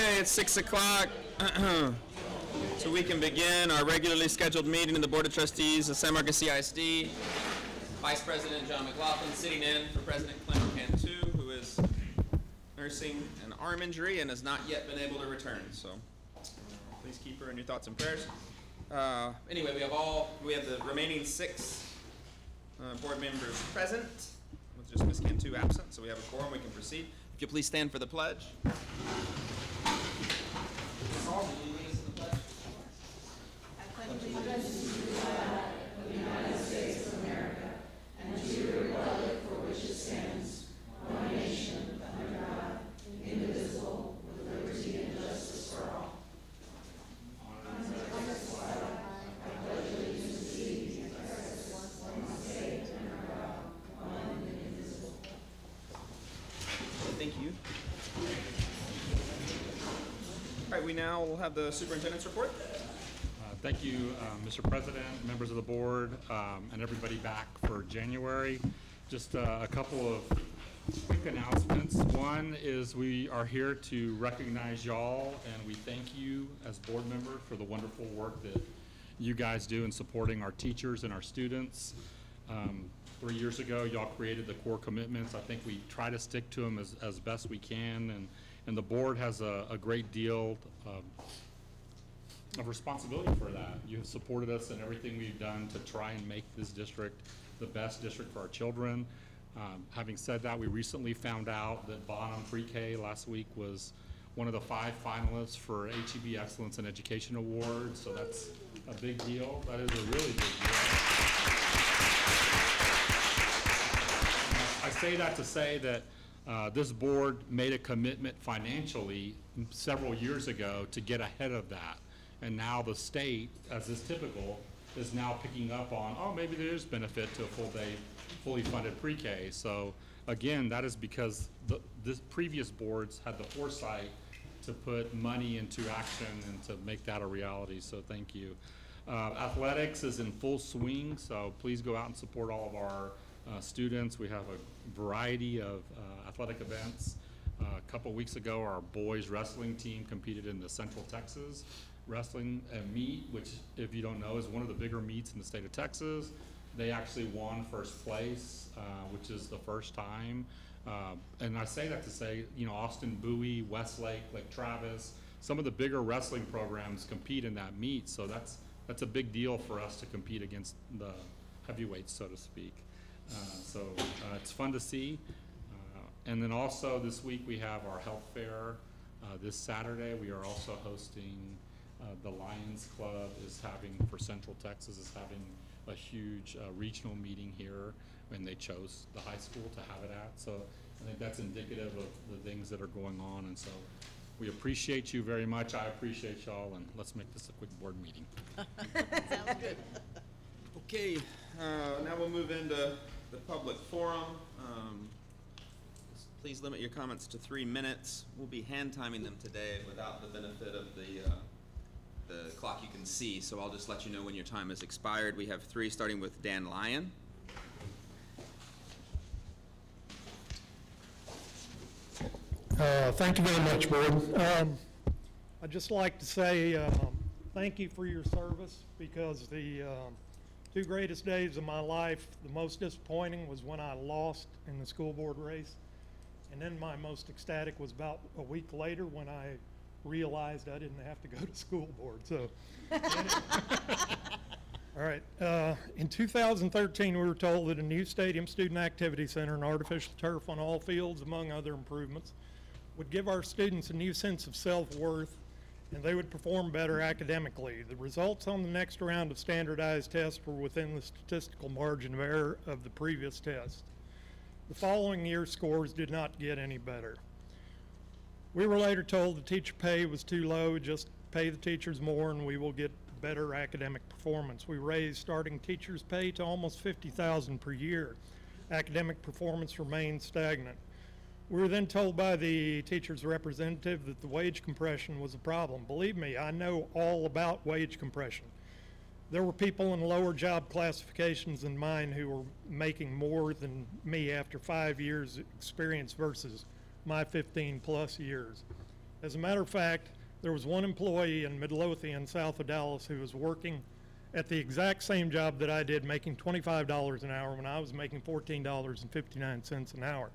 Okay, it's 6 o'clock. So we can begin our regularly scheduled meeting of the Board of Trustees of San Marcos CISD. Vice President John McLaughlin sitting in for President Clement Cantu, who is nursing an arm injury and has not yet been able to return. So please keep her in your thoughts and prayers. Anyway, we have the remaining 6 board members present, with just Ms. Cantu absent, so we have a quorum. We can proceed. If you please stand for the pledge. Carl, will you lead us in the pledge? I pledge allegiance to the flag of the United States of America and to the republic for which it stands, one nation, under God, indivisible, with liberty and justice for all. I pledge allegiance to thee and Christ, one state, under God, one and indivisible. Thank you. All right, we now will have the superintendent's report. Thank you, Mr. President, members of the board, and everybody back for January. Just a couple of quick announcements. One is we are here to recognize y'all, and we thank you as board members for the wonderful work that you guys do in supporting our teachers and our students. 3 years ago, y'all created the core commitments. I think we try to stick to them as best we can, and the board has a great deal of responsibility for that. You have supported us in everything we've done to try and make this district the best district for our children. Having said that, we recently found out that Bonham Pre-K last week was one of the 5 finalists for HEB Excellence in Education Award, so that's a big deal. That is a really big deal. I say that to say that this board made a commitment financially several years ago to get ahead of that. And now the state, as is typical, is now picking up on, oh, maybe there is benefit to a full day, fully funded pre-K. So again, that is because this previous boards had the foresight to put money into action and to make that a reality. So thank you. Athletics is in full swing, so please go out and support all of our students. We have a variety of athletic events. A couple weeks ago, our boys wrestling team competed in the Central Texas Wrestling Meet, which, if you don't know, is one of the bigger meets in the state of Texas. They actually won first place, which is the first time. And I say that to say, you know, Austin, Bowie, Westlake, Lake Travis, some of the bigger wrestling programs compete in that meet. So that's a big deal for us to compete against the heavyweights, so to speak. So it's fun to see. And then also this week we have our health fair. This Saturday we are also hosting, the Lions Club is having, for Central Texas, is having a huge regional meeting here, and they chose the high school to have it at. So I think that's indicative of the things that are going on. And so we appreciate you very much. I appreciate y'all, and let's make this a quick board meeting. Sounds good. Okay, now we'll move into the public forum. Please limit your comments to 3 minutes. We'll be hand timing them today without the benefit of the clock you can see, so I'll just let you know when your time has expired. We have 3, starting with Dan Lyon. Thank you very much, Board. I'd just like to say thank you for your service, because the 2 greatest days of my life, the most disappointing was when I lost in the school board race, and then my most ecstatic was about a week later when I realized I didn't have to go to school board. So, all right. In 2013, we were told that a new stadium, student activity center, and artificial turf on all fields, among other improvements, would give our students a new sense of self-worth, and they would perform better academically. The results on the next round of standardized tests were within the statistical margin of error of the previous test. The following year's scores did not get any better. We were later told the teacher pay was too low, just pay the teachers more and we will get better academic performance. We raised starting teachers' pay to almost $50,000 per year. Academic performance remained stagnant. We were then told by the teacher's representative that the wage compression was a problem. Believe me, I know all about wage compression. There were people in lower job classifications than mine who were making more than me after 5 years experience versus my 15 plus years. As a matter of fact, there was one employee in Midlothian, south of Dallas, who was working at the exact same job that I did, making $25 an hour when I was making $14.59 an hour.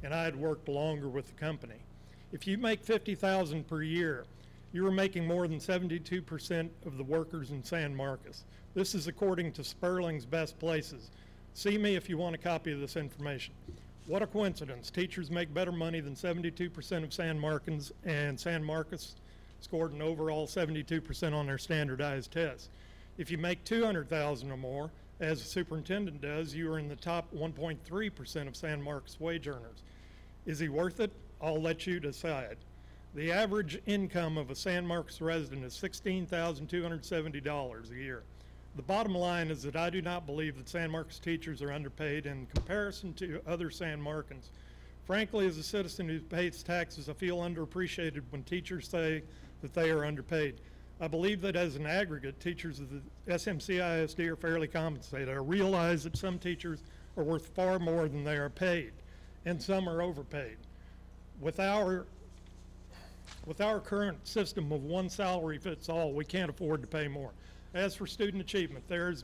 And I had worked longer with the company. If you make $50,000 per year, you were making more than 72% of the workers in San Marcos. This is according to Sperling's Best Places. See me if you want a copy of this information. What a coincidence. Teachers make better money than 72% of San Marcos, and San Marcos scored an overall 72% on their standardized tests. If you make $200,000 or more, as the superintendent does, you are in the top 1.3% of San Marcos wage earners. Is he worth it? I'll let you decide. The average income of a San Marcos resident is $16,270 a year. The bottom line is that I do not believe that San Marcos teachers are underpaid in comparison to other San Marcans. Frankly, as a citizen who pays taxes, I feel underappreciated when teachers say that they are underpaid. I believe that as an aggregate, teachers of the SMCISD are fairly compensated. I realize that some teachers are worth far more than they are paid, and some are overpaid. With our current system of one salary fits all, we can't afford to pay more. As for student achievement, there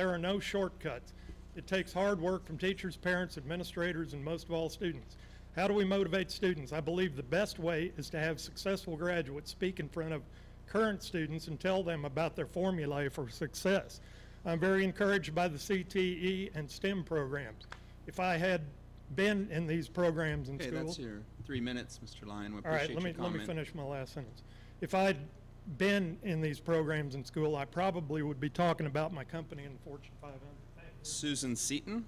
are no shortcuts. It takes hard work from teachers, parents, administrators, and most of all students. How do we motivate students? I believe the best way is to have successful graduates speak in front of current students and tell them about their formulae for success. I'm very encouraged by the CTE and STEM programs. If I had been in these programs in school. Okay, that's your 3 minutes, Mr. Lyon. We All right, appreciate your comment. let me finish my last sentence. If I'd been in these programs in school, I probably would be talking about my company in the Fortune 500. Thank you. Susan Seaton.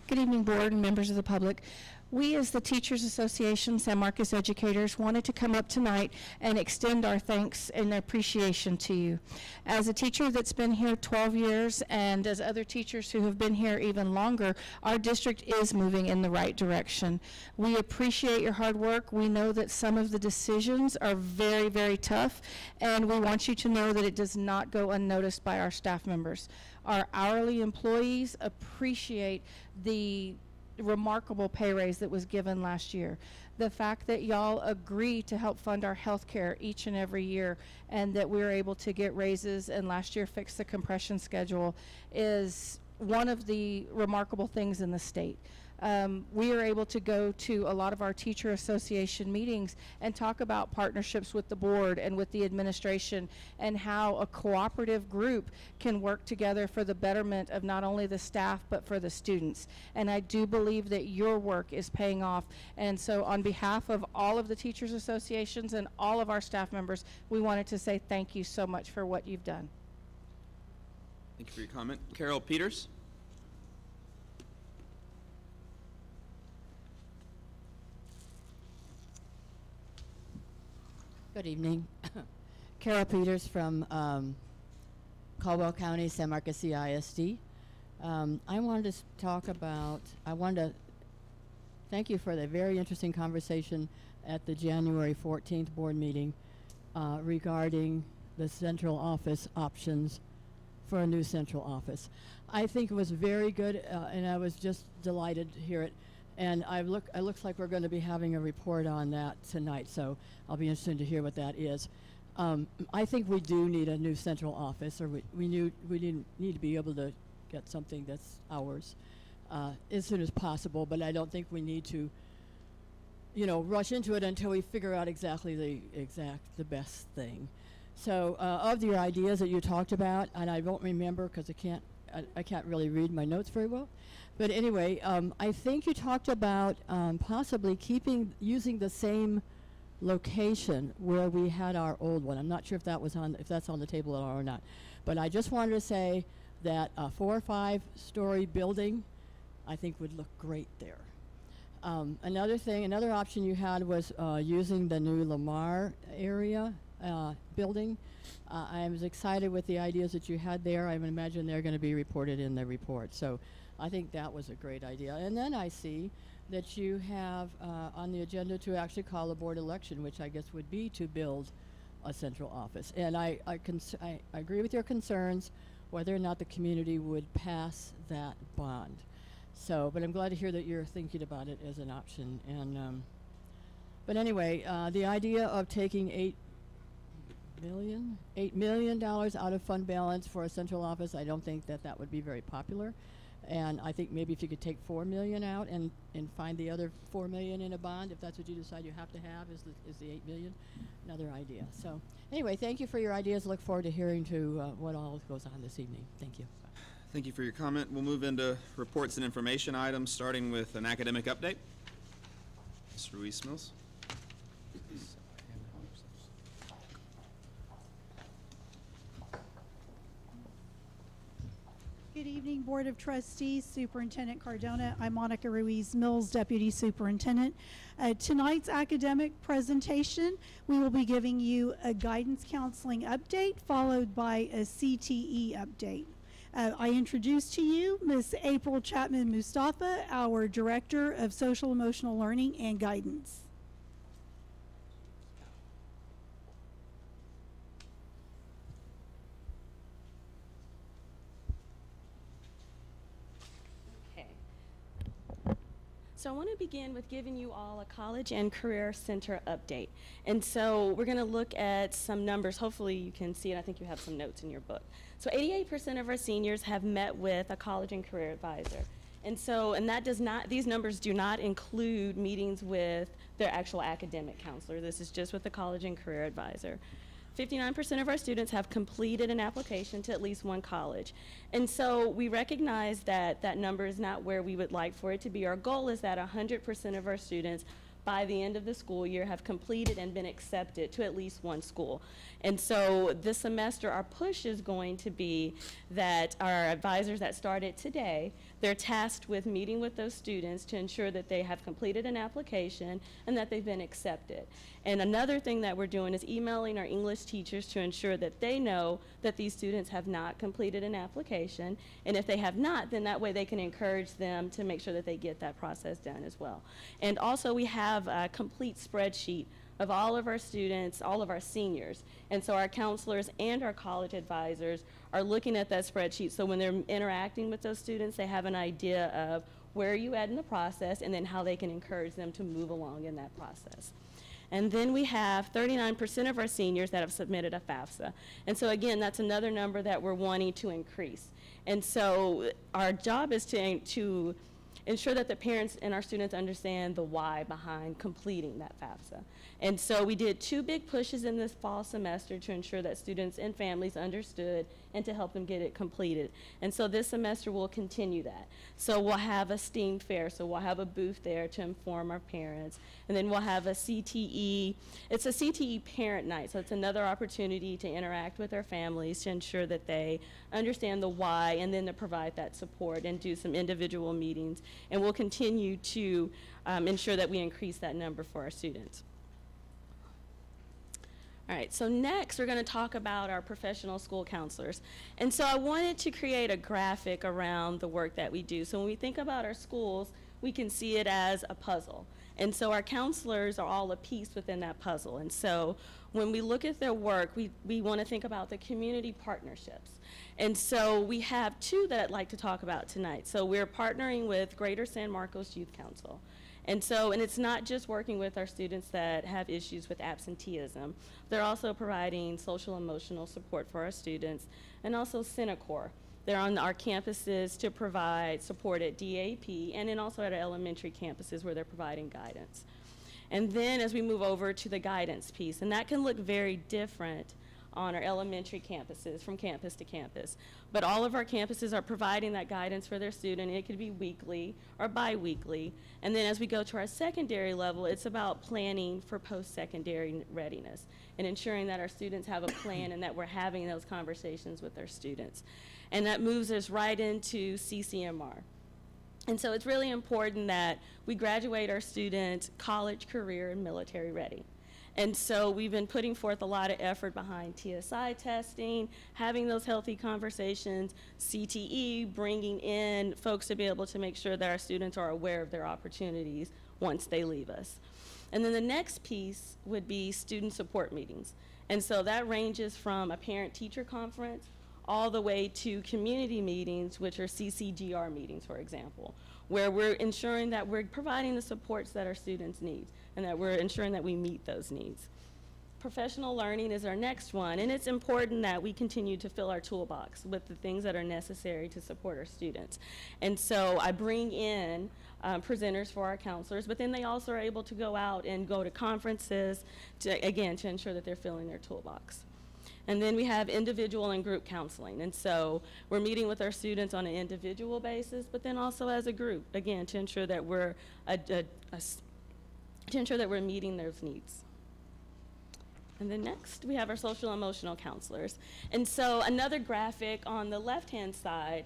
Good evening, board and members of the public. We, as the Teachers Association, San Marcos Educators, wanted to come up tonight and extend our thanks and appreciation to you. As a teacher that's been here 12 years, and as other teachers who have been here even longer, our district is moving in the right direction. We appreciate your hard work. We know that some of the decisions are very, very tough, and we want you to know that it does not go unnoticed by our staff members. Our hourly employees appreciate the remarkable pay raise that was given last year. The fact that y'all agree to help fund our health care each and every year, and that we're able to get raises and last year fix the compression schedule, is one of the remarkable things in the state. We are able to go to a lot of our teacher association meetings and talk about partnerships with the board and with the administration, and how a cooperative group can work together for the betterment of not only the staff but for the students. And I do believe that your work is paying off. And so on behalf of all of the teachers associations and all of our staff members, we wanted to say thank you so much for what you've done. Thank you for your comment. Carol Peters. Good evening. Carol Peters from Caldwell County, San Marcos CISD. I wanted to thank you for the very interesting conversation at the January 14th board meeting regarding the central office options for a new central office. I think it was very good, and I was just delighted to hear it. And it looks like we're going to be having a report on that tonight, so I'll be interested to hear what that is. I think we do need a new central office, or we need to be able to get something that's ours as soon as possible. But I don't think we need to, rush into it until we figure out exactly the best thing. So of your ideas that you talked about, and I won't remember because I can't really read my notes very well. But anyway, I think you talked about possibly using the same location where we had our old one. I'm not sure if that's on the table at all or not. But I just wanted to say that a 4 or 5 story building, I think would look great there. Another option you had was using the new Lamar area building. I was excited with the ideas that you had there. I would imagine they're going to be reported in the report. So I think that was a great idea. And then I see that you have on the agenda to actually call a board election, which I guess would be to build a central office. And I agree with your concerns whether or not the community would pass that bond. So, but I'm glad to hear that you're thinking about it as an option. And but anyway, the idea of taking $8 million out of fund balance for a central office, I don't think that that would be very popular. And I think maybe if you could take $4 million out and find the other $4 million in a bond, if that's what you decide you have to have, is the $8 million, another idea. So anyway, thank you for your ideas. Look forward to hearing to what all goes on this evening. Thank you. Thank you for your comment. We'll move into reports and information items, starting with an academic update. Mr. Ruiz-Mills. Good evening, Board of Trustees, Superintendent Cardona. I'm Monica Ruiz-Mills, Deputy Superintendent. Tonight's academic presentation, we will be giving you a guidance counseling update followed by a CTE update. I introduce to you Ms. April Chapman Mustafa, our Director of Social Emotional Learning and Guidance. So I want to begin with giving you all a College and Career Center update. And so we're going to look at some numbers. Hopefully you can see it. I think you have some notes in your book. So 88% of our seniors have met with a college and career advisor. And so, and that does not, these numbers do not include meetings with their actual academic counselor. This is just with the college and career advisor. 59% of our students have completed an application to at least one college. And so we recognize that that number is not where we would like for it to be. Our goal is that 100% of our students by the end of the school year have completed and been accepted to at least one school. And so this semester our push is going to be that our advisors that started today, they're tasked with meeting with those students to ensure that they have completed an application and that they've been accepted. And another thing that we're doing is emailing our English teachers to ensure that they know that these students have not completed an application. And if they have not, then that way they can encourage them to make sure that they get that process done as well. And also we have a complete spreadsheet of all of our students, all of our seniors. And so our counselors and our college advisors are looking at that spreadsheet. So when they're interacting with those students, they have an idea of where are you at in the process and then how they can encourage them to move along in that process. And then we have 39% of our seniors that have submitted a FAFSA. And so again, that's another number that we're wanting to increase. And so our job is to ensure that the parents and our students understand the why behind completing that FAFSA. And so we did 2 big pushes in this fall semester to ensure that students and families understood and to help them get it completed. And so this semester we'll continue that. So we'll have a STEAM fair, so we'll have a booth there to inform our parents. And then we'll have a CTE, it's a CTE parent night, so it's another opportunity to interact with our families to ensure that they understand the why and then to provide that support and do some individual meetings. And we'll continue to ensure that we increase that number for our students. All right, so next we're going to talk about our professional school counselors. And so I wanted to create a graphic around the work that we do. So when we think about our schools, we can see it as a puzzle. And so our counselors are all a piece within that puzzle. And so when we look at their work, we want to think about the community partnerships. And so we have 2 that I'd like to talk about tonight. So we're partnering with Greater San Marcos Youth Council. And so, and it's not just working with our students that have issues with absenteeism. They're also providing social emotional support for our students, and also Centacor. They're on our campuses to provide support at DAP and then also at our elementary campuses where they're providing guidance. And then as we move over to the guidance piece, and that can look very different on our elementary campuses from campus to campus. But all of our campuses are providing that guidance for their student. It could be weekly or bi-weekly. And then as we go to our secondary level, it's about planning for post-secondary readiness and ensuring that our students have a plan and that we're having those conversations with our students. And that moves us right into CCMR. And so it's really important that we graduate our students college, career, and military ready. And so we've been putting forth a lot of effort behind TSI testing, having those healthy conversations, CTE, bringing in folks to be able to make sure that our students are aware of their opportunities once they leave us. And then the next piece would be student support meetings. And so that ranges from a parent-teacher conference all the way to community meetings, which are CCGR meetings, for example, where we're ensuring that we're providing the supports that our students need and that we're ensuring that we meet those needs. Professional learning is our next one, and it's important that we continue to fill our toolbox with the things that are necessary to support our students. And so I bring in presenters for our counselors, but then they also are able to go out and go to conferences to, again, to ensure that they're filling their toolbox. And then we have individual and group counseling. And so we're meeting with our students on an individual basis, but then also as a group, again, to ensure that we're meeting those needs. And then next, we have our social emotional counselors. And so another graphic on the left-hand side,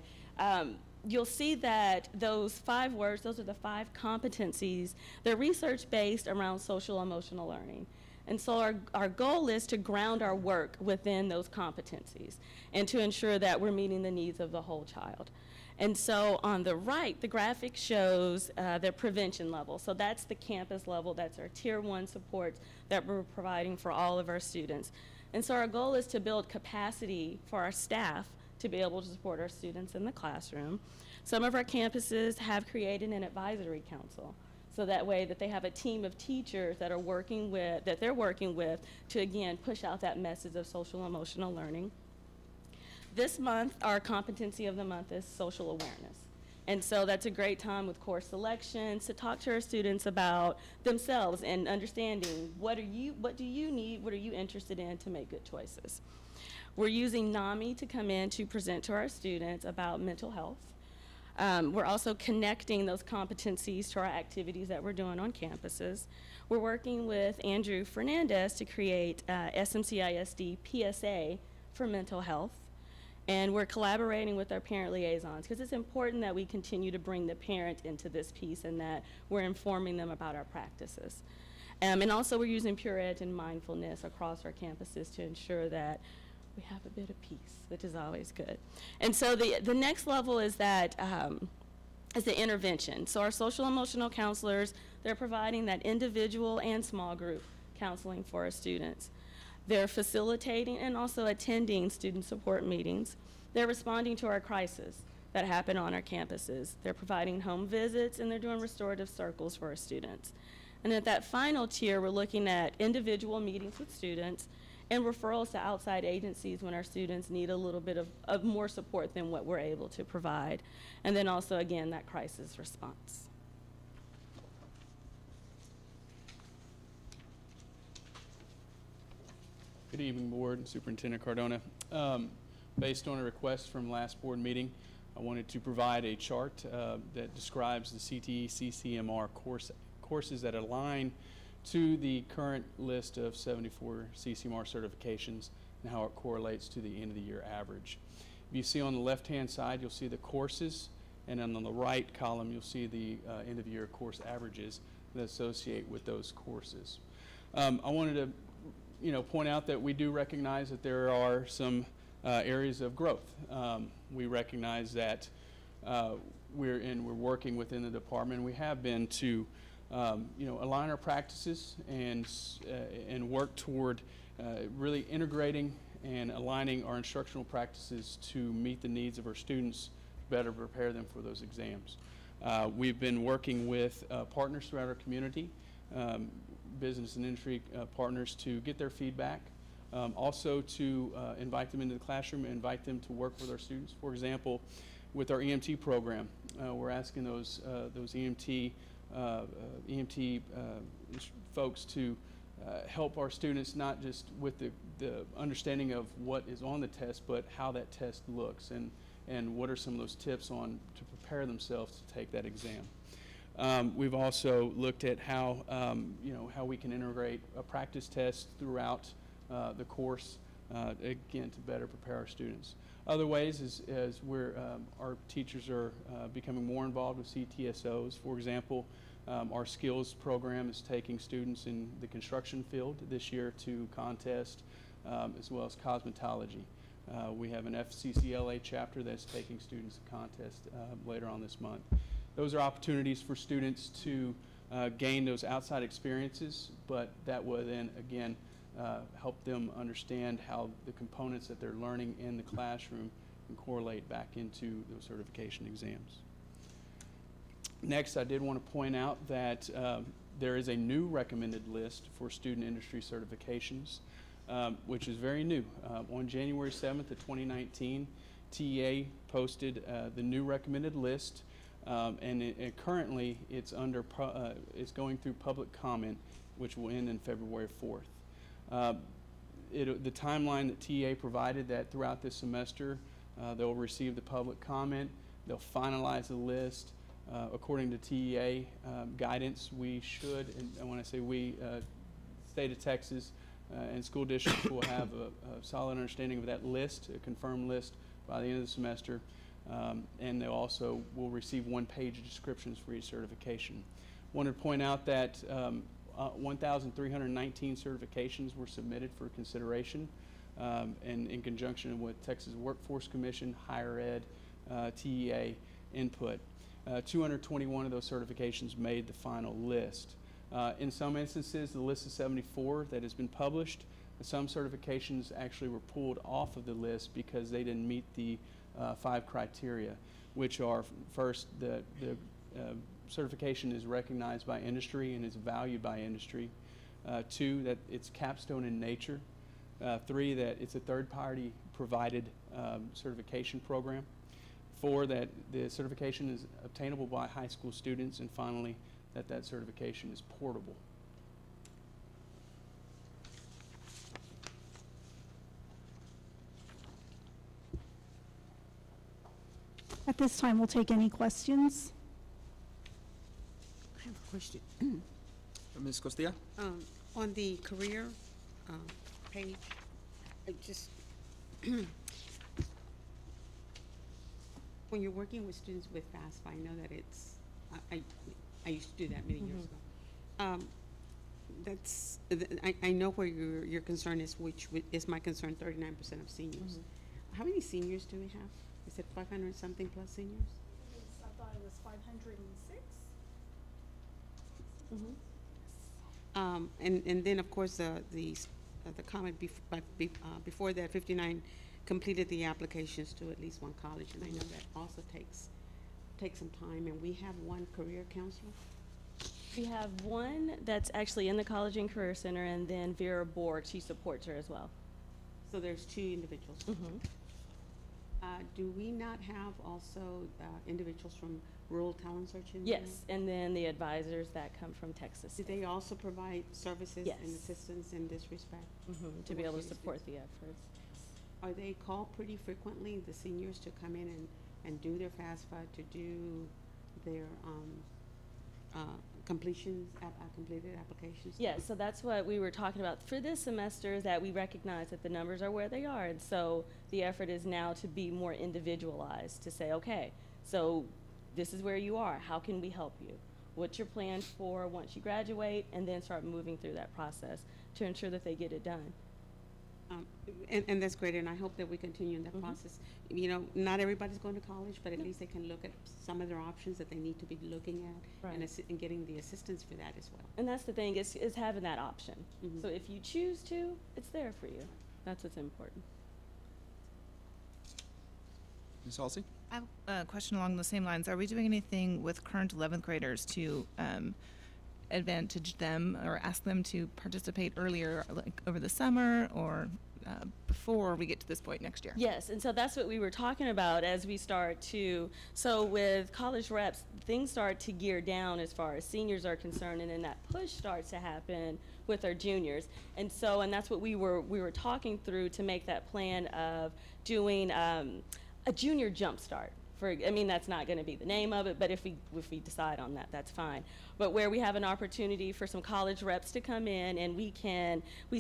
you'll see that those 5 words, those are the 5 competencies, they're research-based around social emotional learning. And so our goal is to ground our work within those competencies and to ensure that we're meeting the needs of the whole child. And so on the right, the graphic shows the prevention level. So that's the campus level. That's our Tier 1 supports that we're providing for all of our students. And so our goal is to build capacity for our staff to be able to support our students in the classroom. Some of our campuses have created an advisory council. So that way that they have a team of teachers that are working with, to again push out that message of social emotional learning. This month, our competency of the month is social awareness. And so that's a great time with course selections to talk to our students about themselves and understanding what do you need, what are you interested in to make good choices. We're using NAMI to come in to present to our students about mental health. We're also connecting those competencies to our activities that we're doing on campuses. We're working with Andrew Fernandez to create SMCISD PSA for mental health. And we're collaborating with our parent liaisons because it's important that we continue to bring the parent into this piece and that we're informing them about our practices. And also we're using Pure Edge and mindfulness across our campuses to ensure that we have a bit of peace, which is always good. And so the next level is that is the intervention. So our social emotional counselors, they're providing that individual and small group counseling for our students. They're facilitating and also attending student support meetings. They're responding to our crises that happen on our campuses. They're providing home visits and they're doing restorative circles for our students. And at that final tier, we're looking at individual meetings with students and referrals to outside agencies when our students need a little bit of more support than what we're able to provide. And then also, again, that crisis response. Good evening, Board. Superintendent Cardona. Based on a request from last board meeting, I wanted to provide a chart that describes the CTE CCMR courses that align to the current list of 74 CCMR certifications and how it correlates to the end of the year average. If you see on the left-hand side, you'll see the courses, and then on the right column, you'll see the end of year course averages that associate with those courses. I wanted to point out that we do recognize that there are some areas of growth. We recognize that we're working within the department. We have been to align our practices and work toward really integrating and aligning our instructional practices to meet the needs of our students, better prepare them for those exams. We've been working with partners throughout our community, business and industry partners, to get their feedback, also to invite them into the classroom and invite them to work with our students. For example, with our EMT program, we're asking those EMT folks to help our students not just with the understanding of what is on the test, but how that test looks and what are some of those tips on to prepare themselves to take that exam. We've also looked at how how we can integrate a practice test throughout the course, again, to better prepare our students. Other ways is our teachers are becoming more involved with CTSOs. For example, our skills program is taking students in the construction field this year to contest, as well as cosmetology. We have an FCCLA chapter that's taking students to contest later on this month. Those are opportunities for students to gain those outside experiences, but that will then, again, help them understand how the components that they're learning in the classroom can correlate back into those certification exams. Next, I did want to point out that there is a new recommended list for student industry certifications, which is very new. On January 7th of 2019, TEA posted the new recommended list, and currently it's it's going through public comment, which will end in February 4th. The timeline that TEA provided that throughout this semester, they'll receive the public comment, they'll finalize the list. According to TEA guidance, we should, and when I say we, state of Texas and school districts will have a solid understanding of that list, a confirmed list by the end of the semester, and they also will receive one-page descriptions for each certification. Wanted to point out that 1,319 certifications were submitted for consideration, and in conjunction with Texas Workforce Commission, Higher Ed, TEA input. 221 of those certifications made the final list. In some instances, the list of 74 that has been published, some certifications actually were pulled off of the list because they didn't meet the 5 criteria, which are: first, the certification is recognized by industry and is valued by industry; 2, that it's capstone in nature; 3, that it's a third-party provided certification program; 4, that the certification is obtainable by high school students; and finally, that certification is portable. At this time, we'll take any questions. I have a question. Ms. Costilla? On the career page, I just when you're working with students with FAFSA, I know that it's, I used to do that many years ago. That's, I know where your concern is, which is my concern, 39% of seniors. How many seniors do we have? Is it 500 something plus seniors? I thought it was 506. And then of course the comment before that, 59 completed the applications to at least one college, and I know that also takes some time. And we have one career counselor. We have one that's actually in the College and Career Center, and then Vera Borg, she supports her as well. So there's 2 individuals. Do we not have also individuals from Rural Talent Search in there? Yes, and then the advisors that come from Texas. Do they also provide services Yes. and assistance in this respect? To be able to support the efforts. Are they called pretty frequently, the seniors, to come in and do their FAFSA, to do their completed applications? Yes, so that's what we were talking about for this semester, is that we recognize that the numbers are where they are, and so the effort is now to be more individualized, to say, okay, so this is where you are, how can we help you? What's your plan for once you graduate, and then start moving through that process to ensure that they get it done. And that's great, and I hope that we continue in that process. You know, not everybody's going to college, but at least they can look at some of their options that they need to be looking at, Right. and getting the assistance for that as well. And that's the thing, is having that option. So if you choose to, it's there for you. That's what's important. Ms. Halsey? I have a question along the same lines. Are we doing anything with current 11th graders to advantage them or ask them to participate earlier, like over the summer or before we get to this point next year? Yes, and so that's what we were talking about as we start to, so with college reps, things start to gear down as far as seniors are concerned, and then that push starts to happen with our juniors. And so, and that's what we were talking through to make that plan of doing a junior jump start. I mean, that's not going to be the name of it, but if we decide on that, that's fine. But where we have an opportunity for some college reps to come in, and we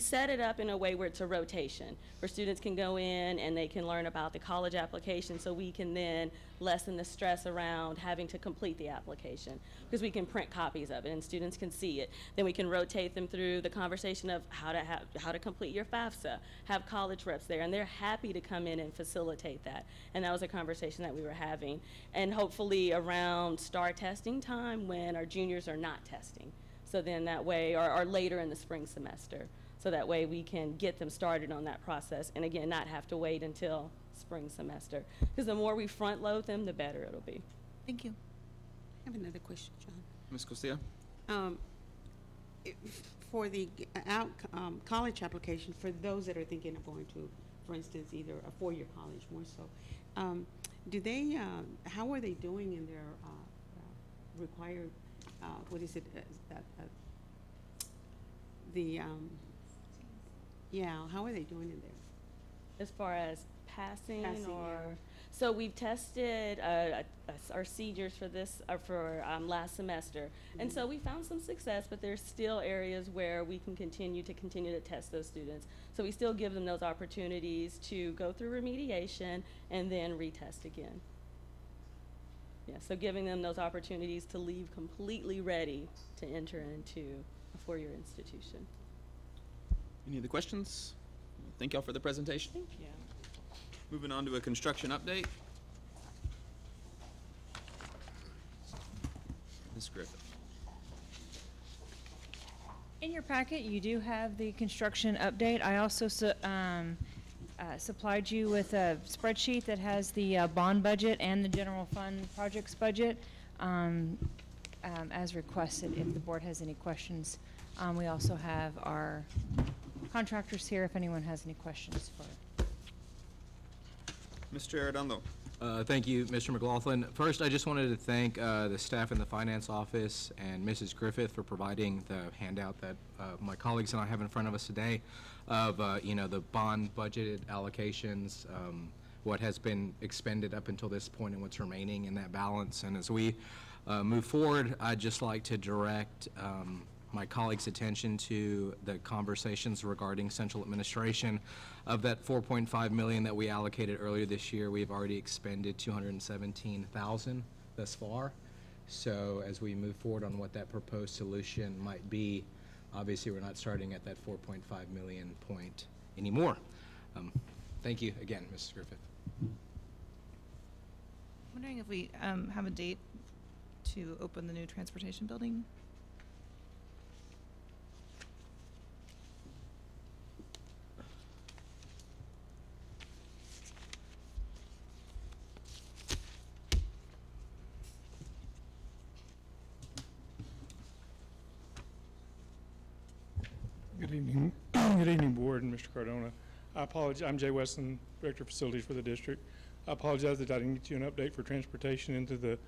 set it up in a way where it's a rotation, where students can go in and they can learn about the college application, so we can then lessen the stress around having to complete the application, because we can print copies of it and students can see it. Then we can rotate them through the conversation of how to complete your FAFSA, have college reps there, and they're happy to come in and facilitate that. And that was a conversation that we were having. And hopefully around STAR testing time, when our juniors are not testing. So then that way, or later in the spring semester. So that way we can get them started on that process, and again, not have to wait until spring semester. Because the more we front load them, the better it'll be. Thank you. I have another question, John. Ms. Costillo? For the college application, for those that are thinking of going to, for instance, either a four-year college more so, do they, how are they doing in their required, what is it, yeah, how are they doing in there? As far as passing, Passing, or yeah. so we've tested our seniors for this for last semester, and so we found some success, but there's still areas where we can continue to test those students. So we still give them those opportunities to go through remediation and then retest again. Yeah, so giving them those opportunities to leave completely ready to enter into a four-year institution. Any other questions? Thank y'all for the presentation. Thank you. Moving on to a construction update. Ms. Griffith. In your packet, you do have the construction update. I also supplied you with a spreadsheet that has the bond budget and the general fund projects budget as requested if the board has any questions. We also have our contractors here if anyone has any questions for. Mr. Arredondo. Thank you, Mr. McLaughlin. First, I just wanted to thank the staff in the finance office and Mrs. Griffith for providing the handout that my colleagues and I have in front of us today of the bond budgeted allocations, what has been expended up until this point and what's remaining in that balance. And as we move forward, I'd just like to direct my colleagues' attention to the conversations regarding central administration. Of that $4.5 million that we allocated earlier this year, we've already expended $217,000 thus far. So as we move forward on what that proposed solution might be, obviously we're not starting at that 4.5 million point anymore. Thank you again, Mrs. Griffith. I'm wondering if we have a date to open the new transportation building. Good evening. Good evening, Board and Mr. Cardona. I apologize. I'm Jay Weston, Director of Facilities for the district. I apologize that I didn't get you an update for transportation into the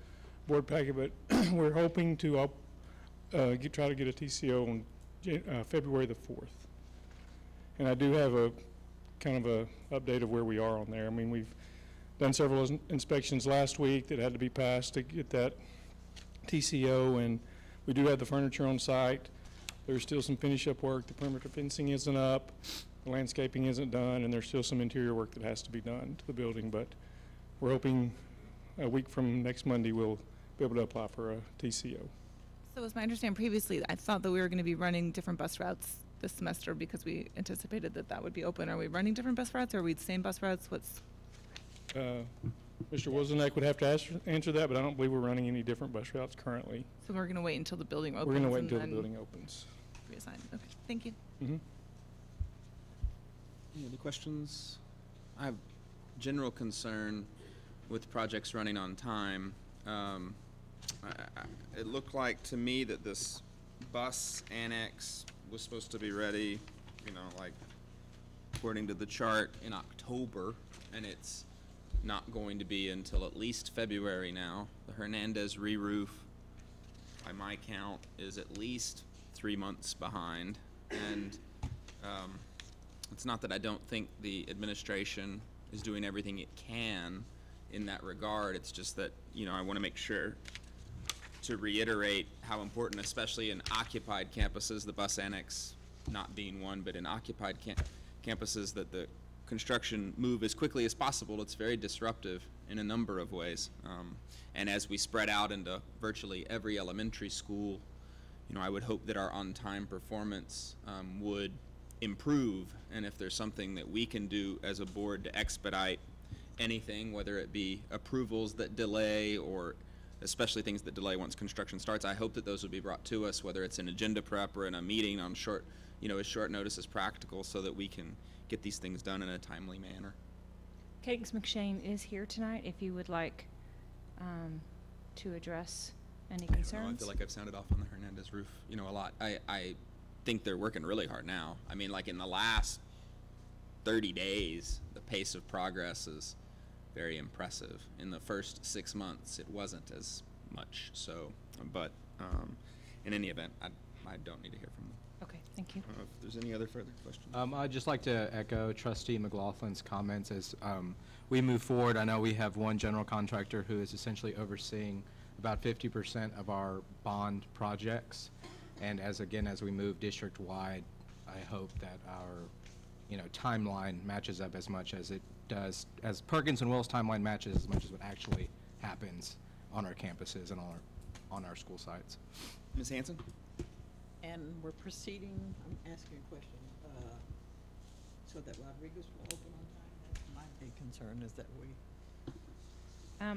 board packet, but we're hoping to try to get a TCO on February the 4th. And I do have a kind of a update of where we are on there. I mean, we've done several inspections last week that had to be passed to get that TCO, and we do have the furniture on site. There's still some finish-up work. The perimeter fencing isn't up, the landscaping isn't done, and there's still some interior work that has to be done to the building. But we're hoping a week from next Monday we'll be able to apply for a TCO. So as my understanding previously, I thought that we were going to be running different bus routes this semester because we anticipated that that would be open. Are we running different bus routes, or are we the same bus routes? What's Mr. Wilsonek would have to answer that, but I don't believe we're running any different bus routes currently. So we're going to wait until the building opens? We're going to wait until the building opens. Reassign. Okay, thank you. Mm-hmm. Any other questions? I have general concern with projects running on time. It looked like to me that this bus annex was supposed to be ready, like according to the chart, in October, and it's not going to be until at least February now. The Hernandez re-roof, by my count, is at least 3 months behind, and it's not that I don't think the administration is doing everything it can in that regard. It's just that, I want to make sure to reiterate how important, especially in occupied campuses, the bus annex not being one, but in occupied campuses, that the construction move as quickly as possible. It's very disruptive in a number of ways. And as we spread out into virtually every elementary school, I would hope that our on-time performance would improve. And if there's something that we can do as a board to expedite anything, whether it be approvals that delay or especially things that delay once construction starts, I hope that those would be brought to us, whether it's an agenda prep or in a meeting on short you know, as short notice as practical so that we can get these things done in a timely manner. Kadence McShane is here tonight if you would like to address any concerns. I feel like I've sounded off on the Hernandez roof, you know, a lot. I think they're working really hard now. I mean, like in the last 30 days, the pace of progress is very impressive. In the first 6 months, it wasn't as much. So, but in any event, I don't need to hear from them. Okay, thank you. If there's any other further questions. I'd just like to echo Trustee McLaughlin's comments as we move forward. I know we have one general contractor who is essentially overseeing about 50% of our bond projects. And as we move district-wide, I hope that our, timeline matches up as much as it does, as Perkins and Will's timeline matches as much as what actually happens on our campuses and on our school sites. Ms. Hanson? And we're proceeding, I'm asking a question, so that Rodriguez will open on time. That's my big concern is that we.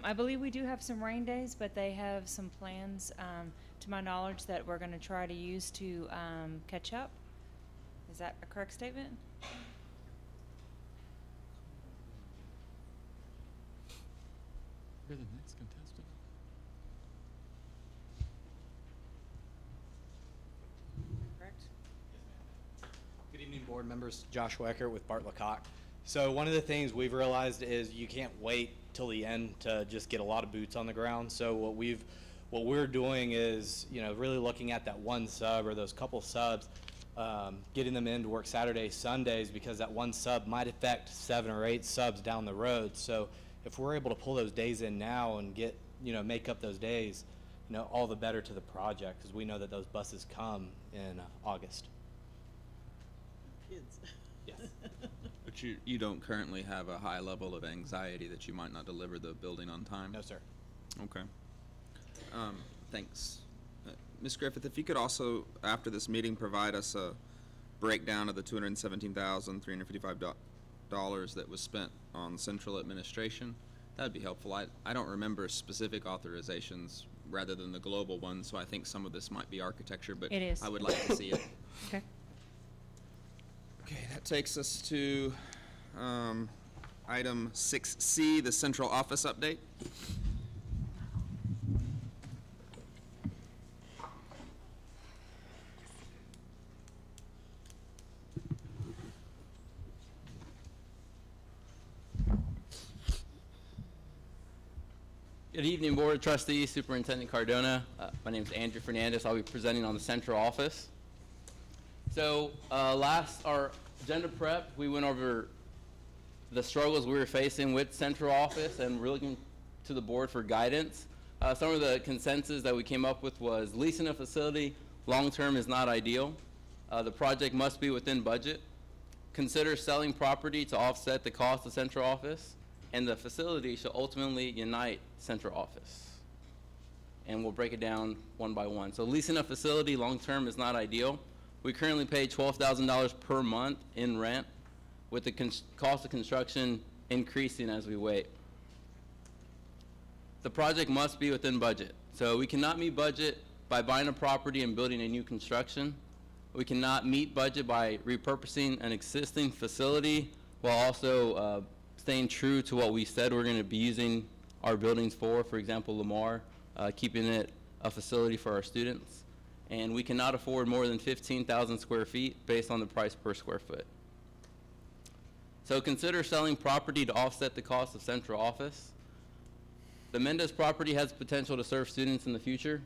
I believe we do have some rain days, but they have some plans, to my knowledge, that we're going to try to use to catch up. Is that a correct statement? You're the next contestant. Correct. Good evening, board members. Joshua Eckert with Bart Lecoq. So one of the things we've realized is you can't wait till the end to just get a lot of boots on the ground. So what we're doing is, really looking at that one sub or those couple subs, getting them in to work Saturdays, Sundays, because that one sub might affect 7 or 8 subs down the road. So if we're able to pull those days in now and get, make up those days, all the better to the project, because we know that those buses come in August. Kids. Yes. But you don't currently have a high level of anxiety that you might not deliver the building on time? No, sir. Okay. Thanks. Ms. Griffith, if you could also, after this meeting, provide us a breakdown of the $217,355 that was spent on central administration, that would be helpful. I don't remember specific authorizations rather than the global ones, so I think some of this might be architecture, but It is. I would like to see it. Okay. Okay, that takes us to item 6C, the central office update. Good evening, Board of Trustees, Superintendent Cardona. My name is Andrew Fernandez. I'll be presenting on the central office. So our agenda prep, we went over the struggles we were facing with central office, and we're looking to the board for guidance. Some of the consensus that we came up with was leasing a facility long-term is not ideal. The project must be within budget. Consider selling property to offset the cost of central office, and the facility should ultimately unite central office. And we'll break it down one by one. So leasing a facility long-term is not ideal. We currently pay $12,000 per month in rent, with the cost of construction increasing as we wait. The project must be within budget. So we cannot meet budget by buying a property and building a new construction. We cannot meet budget by repurposing an existing facility while also staying true to what we said we're going to be using our buildings for example, Lamar, keeping it a facility for our students. And we cannot afford more than 15,000 square feet based on the price per square foot. So consider selling property to offset the cost of central office. The Mendez property has potential to serve students in the future.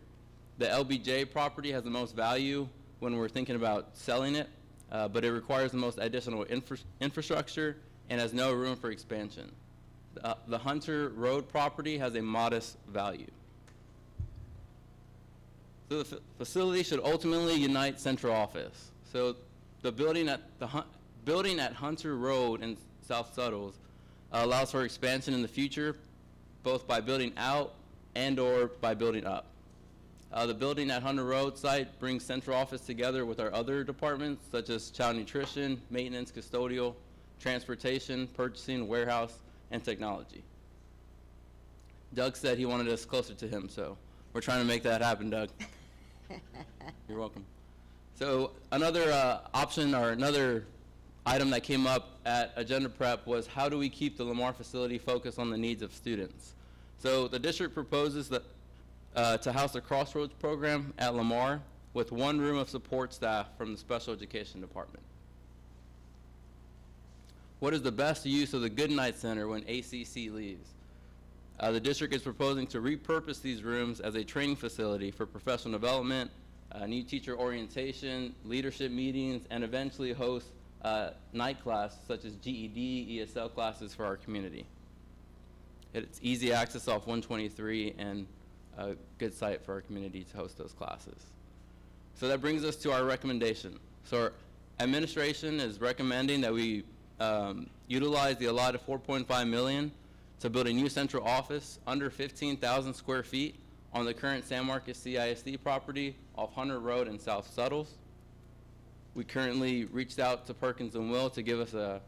The LBJ property has the most value when we're thinking about selling it, but it requires the most additional infrastructure and has no room for expansion. The Hunter Road property has a modest value. So the facility should ultimately unite central office. So the building at Hunter Road in South Suttles allows for expansion in the future, both by building out and or by building up. The building at Hunter Road site brings central office together with our other departments, such as child nutrition, maintenance, custodial, transportation, purchasing, warehouse, and technology. Doug said he wanted us closer to him, so we're trying to make that happen, Doug. You're welcome. So another option or another item that came up at agenda prep was how do we keep the Lamar facility focused on the needs of students? So the district proposes that to house a Crossroads program at Lamar with one room of support staff from the special education department. What is the best use of the Goodnight Center when ACC leaves? The district is proposing to repurpose these rooms as a training facility for professional development, new teacher orientation, leadership meetings, and eventually host night classes such as GED, ESL classes for our community. It's easy access off 123 and a good site for our community to host those classes. So that brings us to our recommendation. So our administration is recommending that we utilize the allotted $4.5 million to build a new central office under 15,000 square feet on the current San Marcos CISD property off Hunter Road in South Suttles. We currently reached out to Perkins & Will to give us a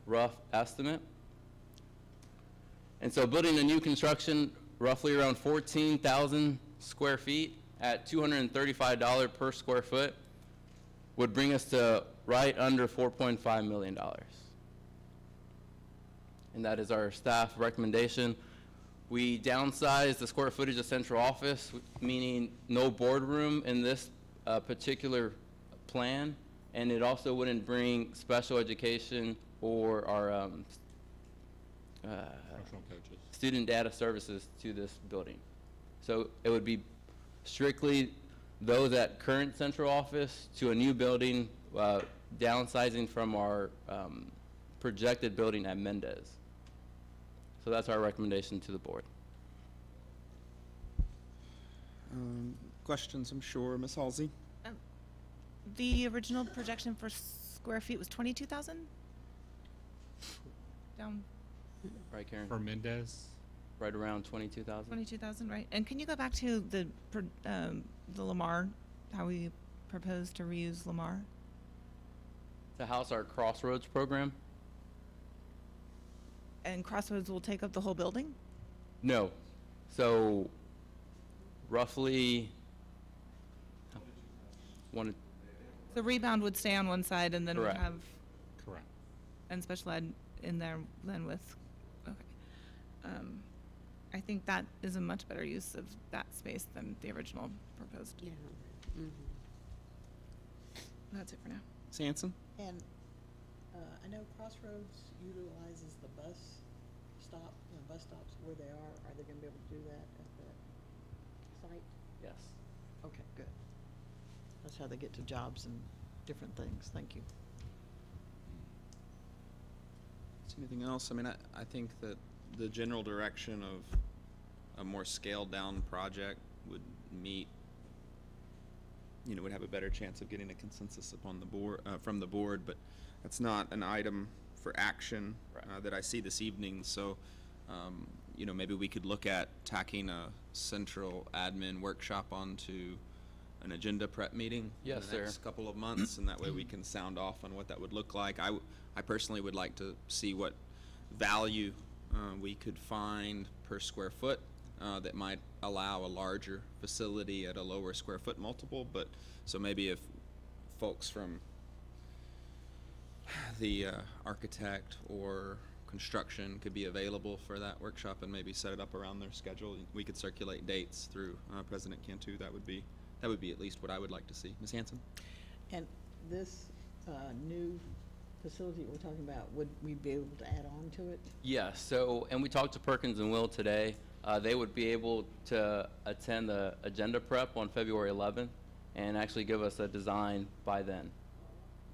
rough estimate. And so building a new construction roughly around 14,000 square feet at $235 per square foot would bring us to right under $4.5 million. And that is our staff recommendation. We downsized the square footage of central office, meaning no boardroom in this particular plan, and it also wouldn't bring special education or our student data services to this building. So it would be strictly those at current central office to a new building, downsizing from our projected building at Mendez. So that's our recommendation to the board. Questions, I'm sure. Ms. Halsey? The original projection for square feet was 22,000? Down Right, Karen? For Mendez? Right around 22,000. 22,000, right? And can you go back to the Lamar, how we propose to reuse Lamar? To house our Crossroads program? And Crossroads will take up the whole building? No. So roughly one. The rebound would stay on one side and then we'd Correct. have. Correct. And special ed in there then with, okay. I think that is a much better use of that space than the original proposed. Yeah. Mm-hmm. That's it for now. Ms. Hanson? And I know Crossroads utilizes the bus stop, bus stops where they are. Are they going to be able to do that at the site? Yes. Okay, good. That's how they get to jobs and different things. Thank you. Is anything else? I mean, I think that the general direction of a more scaled down project would meet, would have a better chance of getting a consensus upon the board, from the board, but that's not an item for action that I see this evening. So, maybe we could look at tacking a central admin workshop onto an agenda prep meeting in the next couple of months, and that way we can sound off on what that would look like. I personally would like to see what value we could find per square foot that might allow a larger facility at a lower square foot multiple. But so maybe if folks from the architect or construction could be available for that workshop and maybe set it up around their schedule, we could circulate dates through President Cantu. That would be at least what I would like to see. Ms. Hanson? And this new facility we're talking about, would we be able to add on to it? Yes. So, and we talked to Perkins & Will today. They would be able to attend the agenda prep on February 11th and actually give us a design by then.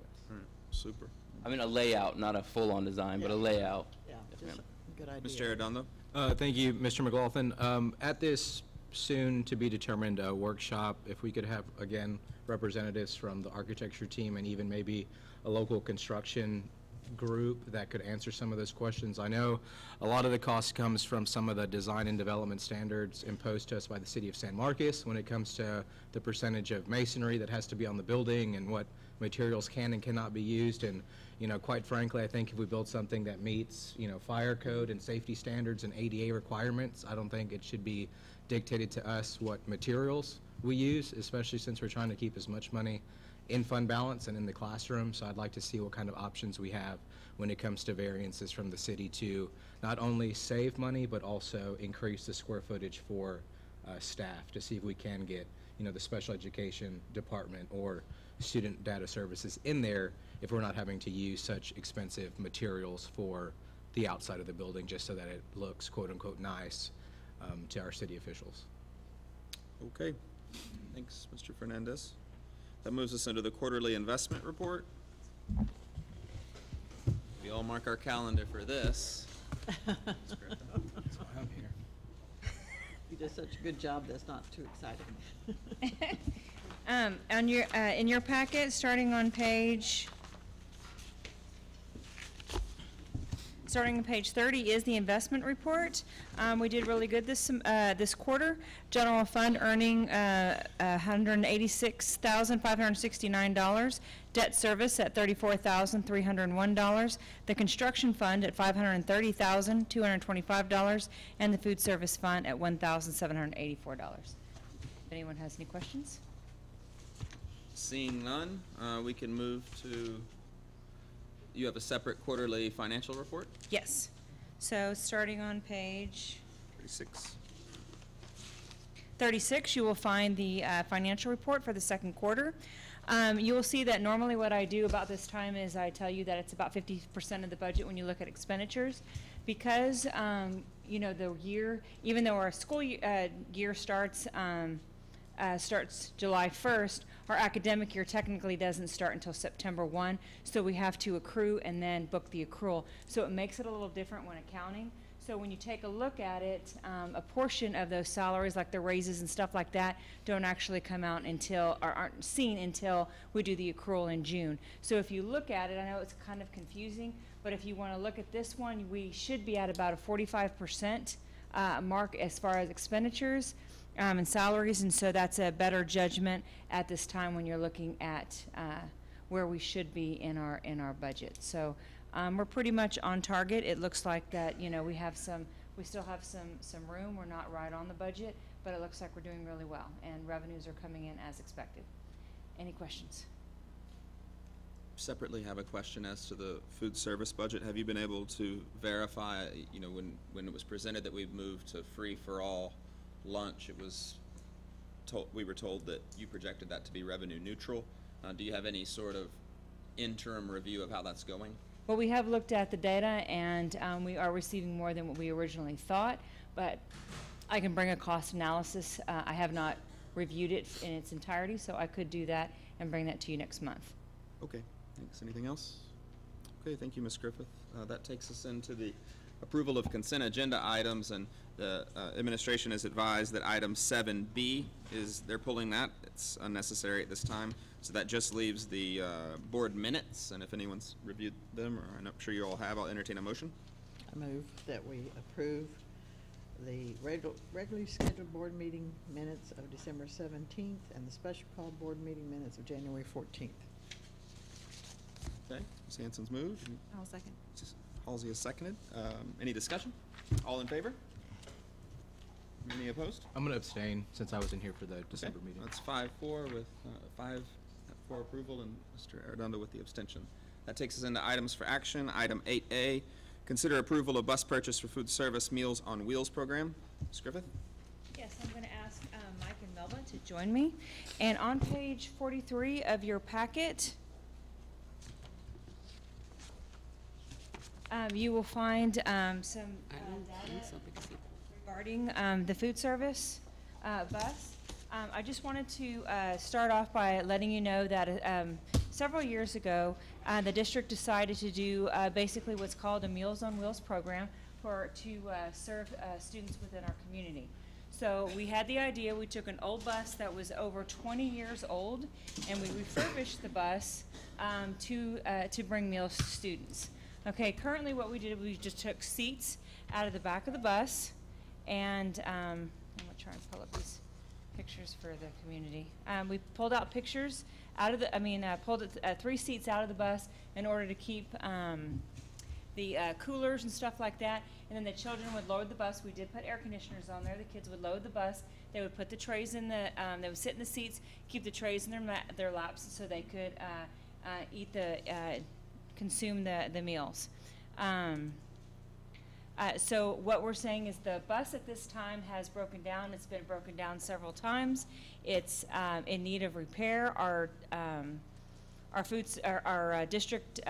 Yes. Super. I mean a layout, not a full-on design, but a layout. Yeah, Yes, just ma'am. a good idea. Mr. Arredondo? Thank you, Mr. McLaughlin. At this soon-to-be-determined workshop, if we could have, again, representatives from the architecture team and even maybe a local construction group that could answer some of those questions. I know a lot of the cost comes from some of the design and development standards imposed to us by the city of San Marcos when it comes to the percentage of masonry that has to be on the building and what materials can and cannot be used. And, quite frankly, I think if we build something that meets, fire code and safety standards and ADA requirements, I don't think it should be dictated to us what materials we use, especially since we're trying to keep as much money in fund balance and in the classroom. So I'd like to see what kind of options we have when it comes to variances from the city to not only save money, but also increase the square footage for staff, to see if we can get, you know, the special education department or student data services in there if we're not having to use such expensive materials for the outside of the building, just so that it looks quote unquote nice to our city officials. Okay, thanks, Mr. Fernandez. That moves us into the quarterly investment report. We all mark our calendar for this. That's why I'm here. You did such a good job, that's not too exciting. On your, in your packet, starting on page 30 is the investment report. We did really good this quarter. General fund earning $186,569. Debt service at $34,301. The construction fund at $530,225, and the food service fund at $1,784. If anyone has any questions? Seeing none, we can move to, you have a separate quarterly financial report? Yes. So starting on page 36, you will find the financial report for the second quarter. You will see that normally what I do about this time is I tell you that it's about 50% of the budget when you look at expenditures. Because, you know, the year, even though our school year starts July 1st, our academic year technically doesn't start until September 1, so we have to accrue and then book the accrual. So it makes it a little different when accounting. So when you take a look at it, a portion of those salaries, like the raises and stuff like that, don't actually come out until, or aren't seen until we do the accrual in June. So if you look at it, I know it's kind of confusing, but if you want to look at this one, we should be at about a 45% mark as far as expenditures and salaries, and so that's a better judgment at this time when you're looking at where we should be in our budget. So we're pretty much on target. It looks like that, you know, we still have some room. We're not right on the budget, but it looks like we're doing really well, and revenues are coming in as expected. Any questions? Separately have a question as to the food service budget. Have you been able to verify, you know, when it was presented that we've moved to free for all lunch, we were told that you projected that to be revenue neutral. Do you have any sort of interim review of how that's going? Well, we have looked at the data, and we are receiving more than what we originally thought, but I can bring a cost analysis. I have not reviewed it in its entirety, so I could do that and bring that to you next month. Okay, thanks. Anything else? Okay, thank you, Ms. Griffith. That takes us into the approval of consent agenda items, and the administration is advised that item 7B they're pulling that. It's unnecessary at this time. So that just leaves the board minutes, and if anyone's reviewed them, or I'm sure you all have, I'll entertain a motion. I move that we approve the regularly scheduled board meeting minutes of December 17th and the special call board meeting minutes of January 14th. Okay, Ms. Hanson's moved. I'll second. Halsey has seconded. Any discussion? All in favor? Any opposed? I'm going to abstain since I was in here for the December meeting. That's 5-4 with 5 for approval and Mr. Arredondo with the abstention. That takes us into items for action. Item 8A, consider approval of bus purchase for food service Meals on Wheels program. Ms. Griffith? Yes, I'm going to ask Mike and Melba to join me. And on page 43 of your packet, you will find some data regarding the food service bus. I just wanted to start off by letting you know that several years ago, the district decided to do basically what's called a Meals on Wheels program to serve students within our community. So we had the idea, we took an old bus that was over 20 years old, and we refurbished the bus to bring meals to students. Okay, currently what we did, we just took seats out of the back of the bus, and I'm gonna try and pull up these pictures for the community. We pulled out pictures out of the, pulled 3 seats out of the bus in order to keep the coolers and stuff like that. And then the children would load the bus. We did put air conditioners on there. The kids would load the bus. They would put the trays in the, they would sit in the seats, keep the trays in their laps so they could eat consume the meals. So what we're saying is the bus at this time has broken down. It's been broken down several times. It's in need of repair. Our district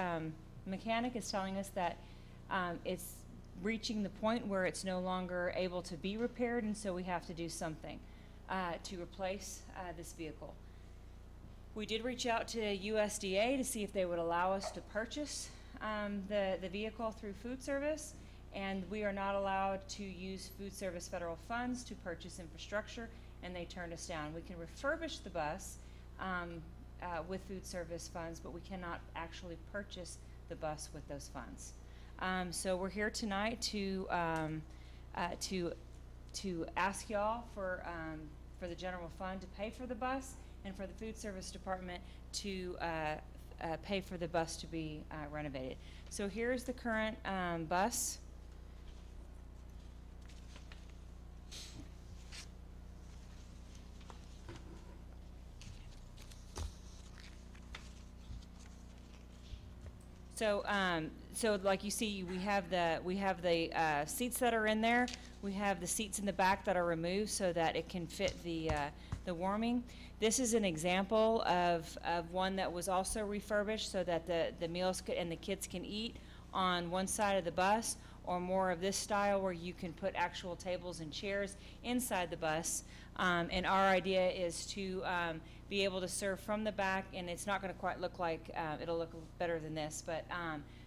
mechanic is telling us that it's reaching the point where it's no longer able to be repaired, and so we have to do something to replace this vehicle. We did reach out to USDA to see if they would allow us to purchase the vehicle through food service, and we are not allowed to use food service federal funds to purchase infrastructure, and they turned us down. We can refurbish the bus with food service funds, but we cannot actually purchase the bus with those funds. So we're here tonight to ask y'all for the general fund to pay for the bus, and for the food service department to pay for the bus to be renovated. So here's the current bus. So like you see, we have the seats that are in there. We have the seats in the back that are removed so that it can fit the warming. This is an example of one that was also refurbished so that the meals and the kids can eat on one side of the bus, or more of this style where you can put actual tables and chairs inside the bus. And our idea is to be able to serve from the back, and it's not going to quite look like, it'll look better than this, but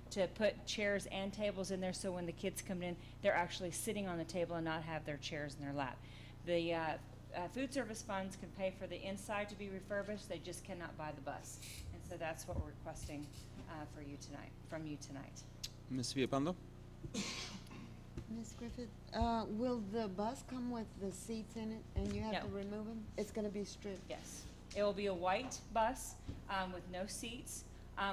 to put chairs and tables in there so when the kids come in, they're actually sitting on the table and not have their chairs in their lap. The food service funds can pay for the inside to be refurbished, they just cannot buy the bus. And so that's what we're requesting from you tonight. Ms. Villapando? Ms. Griffith, will the bus come with the seats in it and you have to remove them? It's going to be stripped? Yes. It will be a white bus with no seats.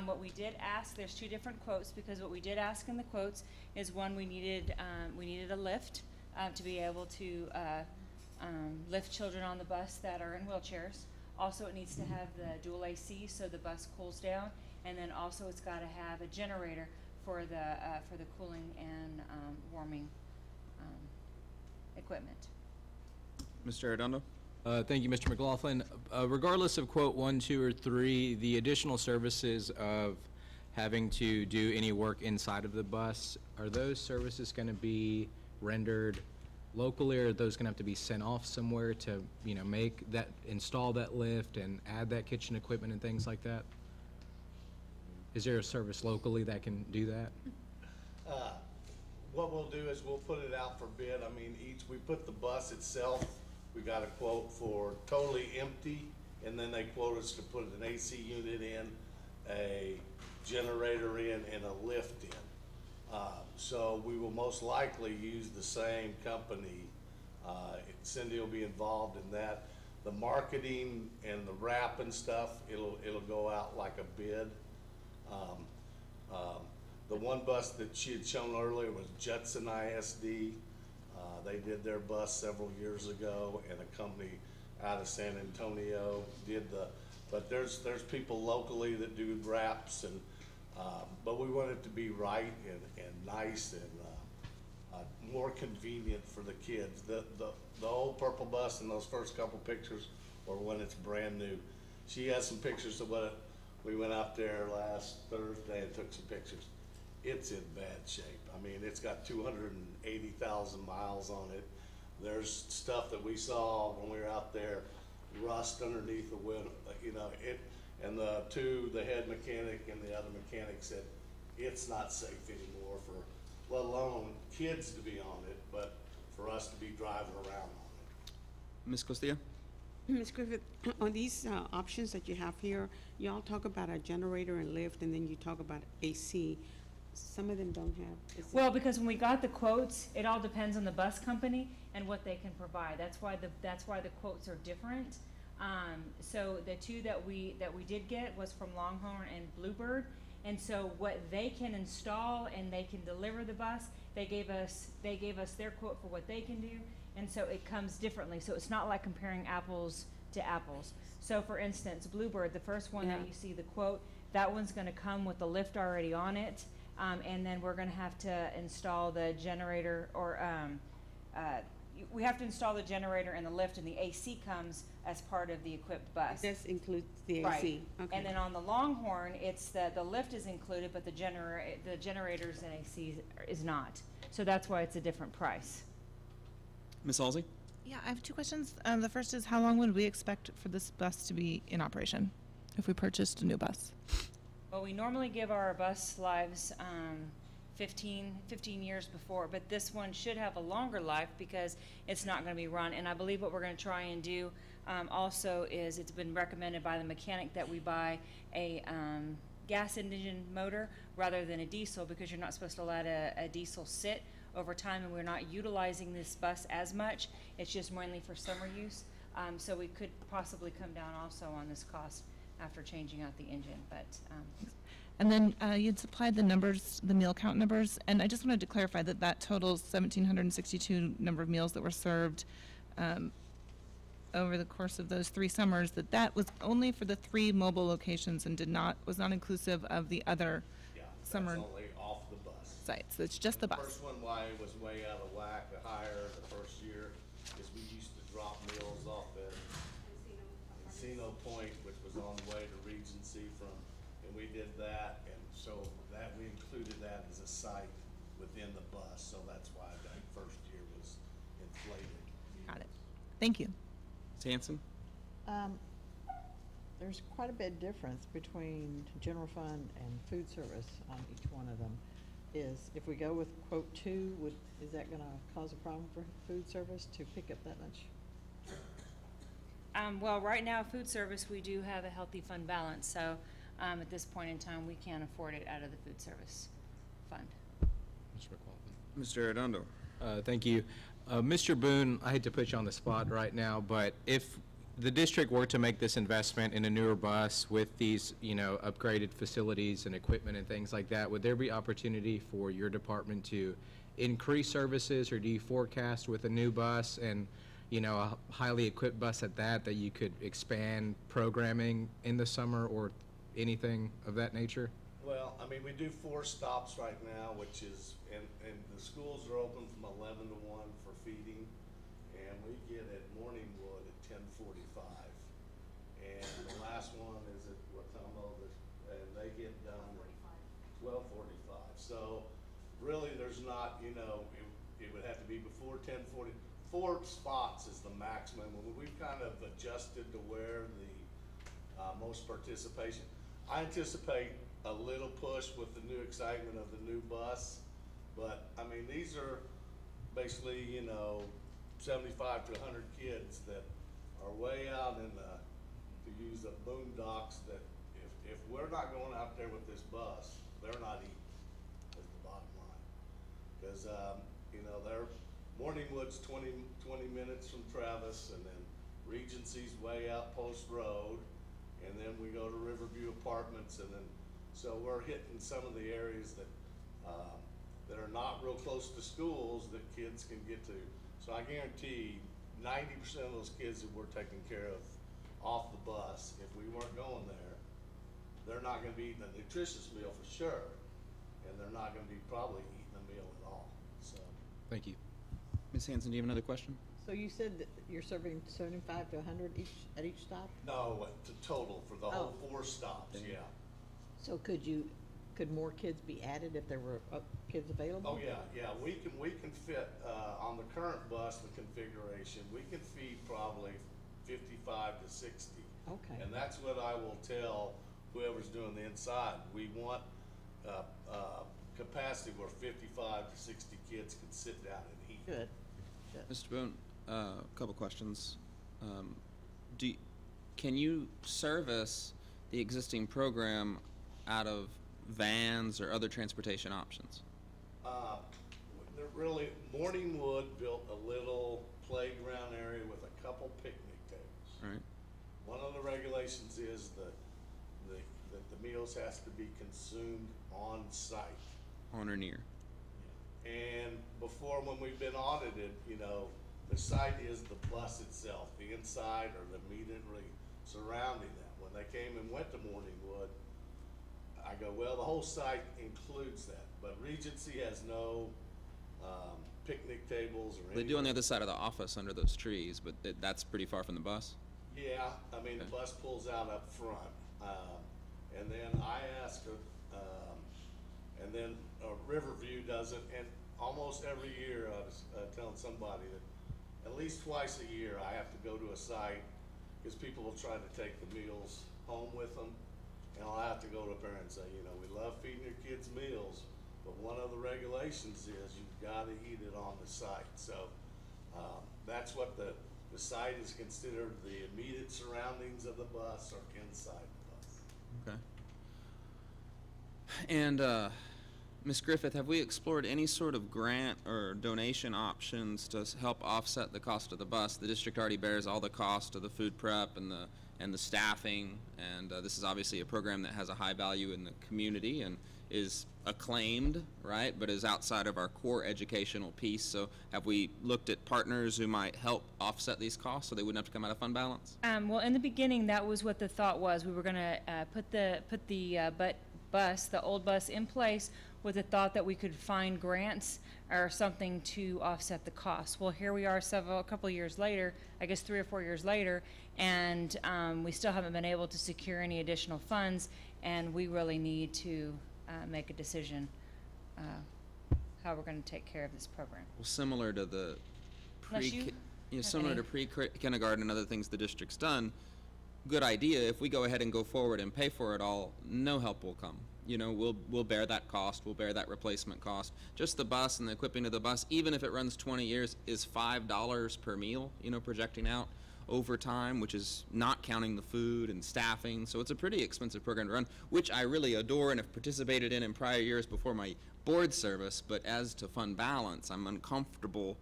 What we did ask, there's two different quotes, because what we did ask in the quotes is, one, we needed a lift to be able to lift children on the bus that are in wheelchairs. Also, it needs to have the dual AC so the bus cools down, and then also it's got to have a generator for the cooling and warming equipment. Mr. Arredondo? Thank you, Mr. McLaughlin. Regardless of quote 1, 2, or 3, the additional services of having to do any work inside of the bus, are those services going to be rendered locally, or are those going to have to be sent off somewhere to, install that lift and add that kitchen equipment and things like that? Is there a service locally that can do that? What we'll do is we'll put it out for bid. I mean, we put the bus itself, we got a quote for totally empty, and then they quote us to put an AC unit in, a generator in, and a lift in. So we will most likely use the same company. Cindy will be involved in that. The marketing and the wrap and stuff, it'll go out like a bid. The one bus that she had shown earlier was Judson ISD. They did their bus several years ago, and a company out of San Antonio did but there's people locally that do wraps, and but we want it to be right and nice and more convenient for the kids. The old purple bus in those first couple pictures, or when it's brand new. She has some pictures of we went out there last Thursday and took some pictures. It's in bad shape. I mean, it's got 280,000 miles on it. There's stuff that we saw when we were out there, rust underneath the window, and the head mechanic and the other mechanic said, it's not safe anymore for, let alone kids to be on it, but for us to be driving around on it. Ms. Costilla? Ms. Griffith, on these options that you have here, you all talk about a generator and lift, and then you talk about AC. Some of them don't have. Well, because when we got the quotes, it all depends on the bus company and what they can provide. That's why the quotes are different. So the two that we did get was from Longhorn and Bluebird, And so what they can install and they can deliver the bus, they gave us their quote for what they can do, and so it comes differently. So it's not like comparing apples to apples. So for instance, Bluebird, the first one that you see the quote, that one's gonna come with the lift already on it, and then we're gonna have to install the generator, or we have to install the generator and the lift, and the AC comes as part of the equipped bus. This includes the AC. Right. Okay. And then on the Longhorn, it's the lift is included, but the generators and AC is not. So that's why it's a different price. Ms. Halsey? Yeah, I have two questions. The first is, how long would we expect for this bus to be in operation if we purchased a new bus? Well, we normally give our bus lives 15 years before, but this one should have a longer life because it's not going to be run. And I believe what we're going to try and do also is, it's been recommended by the mechanic that we buy a gas engine motor rather than a diesel, because you're not supposed to let a diesel sit over time, and we're not utilizing this bus as much. It's just mainly for summer use. So we could possibly come down also on this cost after changing out the engine, but. And then you'd supplied the numbers, the meal count numbers, and I just wanted to clarify that that totals 1,762 number of meals that were served over the course of those 3 summers, that was only for the 3 mobile locations and was not inclusive of the other summer That's only off the bus. sites. It's just the bus. The first one, why it was way out of whack, higher the first year, is we used to drop meals off at Encino Point, which was on the way to Regency and we did that, and so that we included that as a site within the bus, so that's why that first year was inflated. Got it. Thank you. Ms. Hanson? There's quite a bit difference between general fund and food service on each one of them. If we go with quote 2, is that gonna cause a problem for food service to pick up that much? Well, right now, food service, we do have a healthy fund balance, so at this point in time, we can't afford it out of the food service fund. Mr. Arredondo? Thank you. Mr. Boone, I hate to put you on the spot right now, but if the district were to make this investment in a newer bus with these, upgraded facilities and equipment and things like that, would there be opportunity for your department to increase services, or do you forecast with a new bus and, a highly equipped bus at that you could expand programming in the summer or anything of that nature? Well, I mean, we do 4 stops right now, which is, and the schools are open from 11 to 1 for feeding, and we get at Morningwood at 10:45. And the last one is at Watamo, and they get done at 12:45. So really, there's not, it would have to be before 10:40. 4 spots is the maximum. We've kind of adjusted to where the most participation. I anticipate a little push with the new excitement of the new bus, but I mean, these are basically, 75 to 100 kids that are way out in the, to use the boondocks, that if we're not going out there with this bus, they're not eating, is the bottom line. Because, they're, Morningwood's 20 minutes from Travis, and then Regency's way out Post Road, and then we go to Riverview Apartments, and then, so we're hitting some of the areas that are not real close to schools that kids can get to. So I guarantee 90% of those kids that we're taking care of off the bus, if we weren't going there, they're not gonna be eating a nutritious meal for sure, and they're not gonna be probably eating a meal at all, so. Thank you. Ms. Hanson, do you have another question? So you said that you're serving 75 to 100 at each stop? No, the total for the whole 4 stops, yeah. So could more kids be added if there were kids available? Oh, yeah, we can fit, on the current bus, the configuration, we can feed probably 55 to 60. Okay. And that's what I will tell whoever's doing the inside. We want, capacity where 55 to 60 kids can sit down and eat. Good. Mr. Boone, a couple questions. Can you service the existing program out of vans or other transportation options? Really, Morningwood built a little playground area with a couple picnic tables. Right. One of the regulations is that the the meals has to be consumed on site. On or near. And before, when we've been audited, you know, the site is the bus itself, the inside or the immediately surrounding that. When they came and went to Morningwood, I go, well, the whole site includes that, but Regency has no picnic tables or anything. They do on the other side of the office under those trees, but that's pretty far from the bus. Yeah, I mean, the bus pulls out up front. And then I asked her, and then Riverview does it, and almost every year I was telling somebody that at least twice a year I have to go to a site because people will try to take the meals home with them. And I'll have to go to a parent and say, you know, we love feeding your kids meals, but one of the regulations is you've got to eat it on the site. So that's what the site is considered, the immediate surroundings of the bus or inside the bus. Okay. And Ms. Griffith, have we explored any sort of grant or donation options to help offset the cost of the bus? The district already bears all the cost of the food prep and the staffing, and this is obviously a program that has a high value in the community and is acclaimed, right, but is outside of our core educational piece. So have we looked at partners who might help offset these costs so they wouldn't have to come out of fund balance? Well, in the beginning, that was what the thought was. We were going to put the old bus in place with the thought that we could find grants or something to offset the cost. Well, here we are a couple years later, I guess 3 or 4 years later, and we still haven't been able to secure any additional funds, and we really need to make a decision how we're going to take care of this program. Well, similar to the pre-kindergarten and other things the district's done, good idea. If we go ahead and go forward and pay for it all, no help will come. You know, we'll bear that cost, we'll bear that replacement cost. Just the bus and the equipping of the bus, even if it runs 20 years, is $5 per meal, you know, projecting out over time, which is not counting the food and staffing. So it's a pretty expensive program to run, which I really adore and have participated in prior years before my board service. But as to fund balance, I'm uncomfortable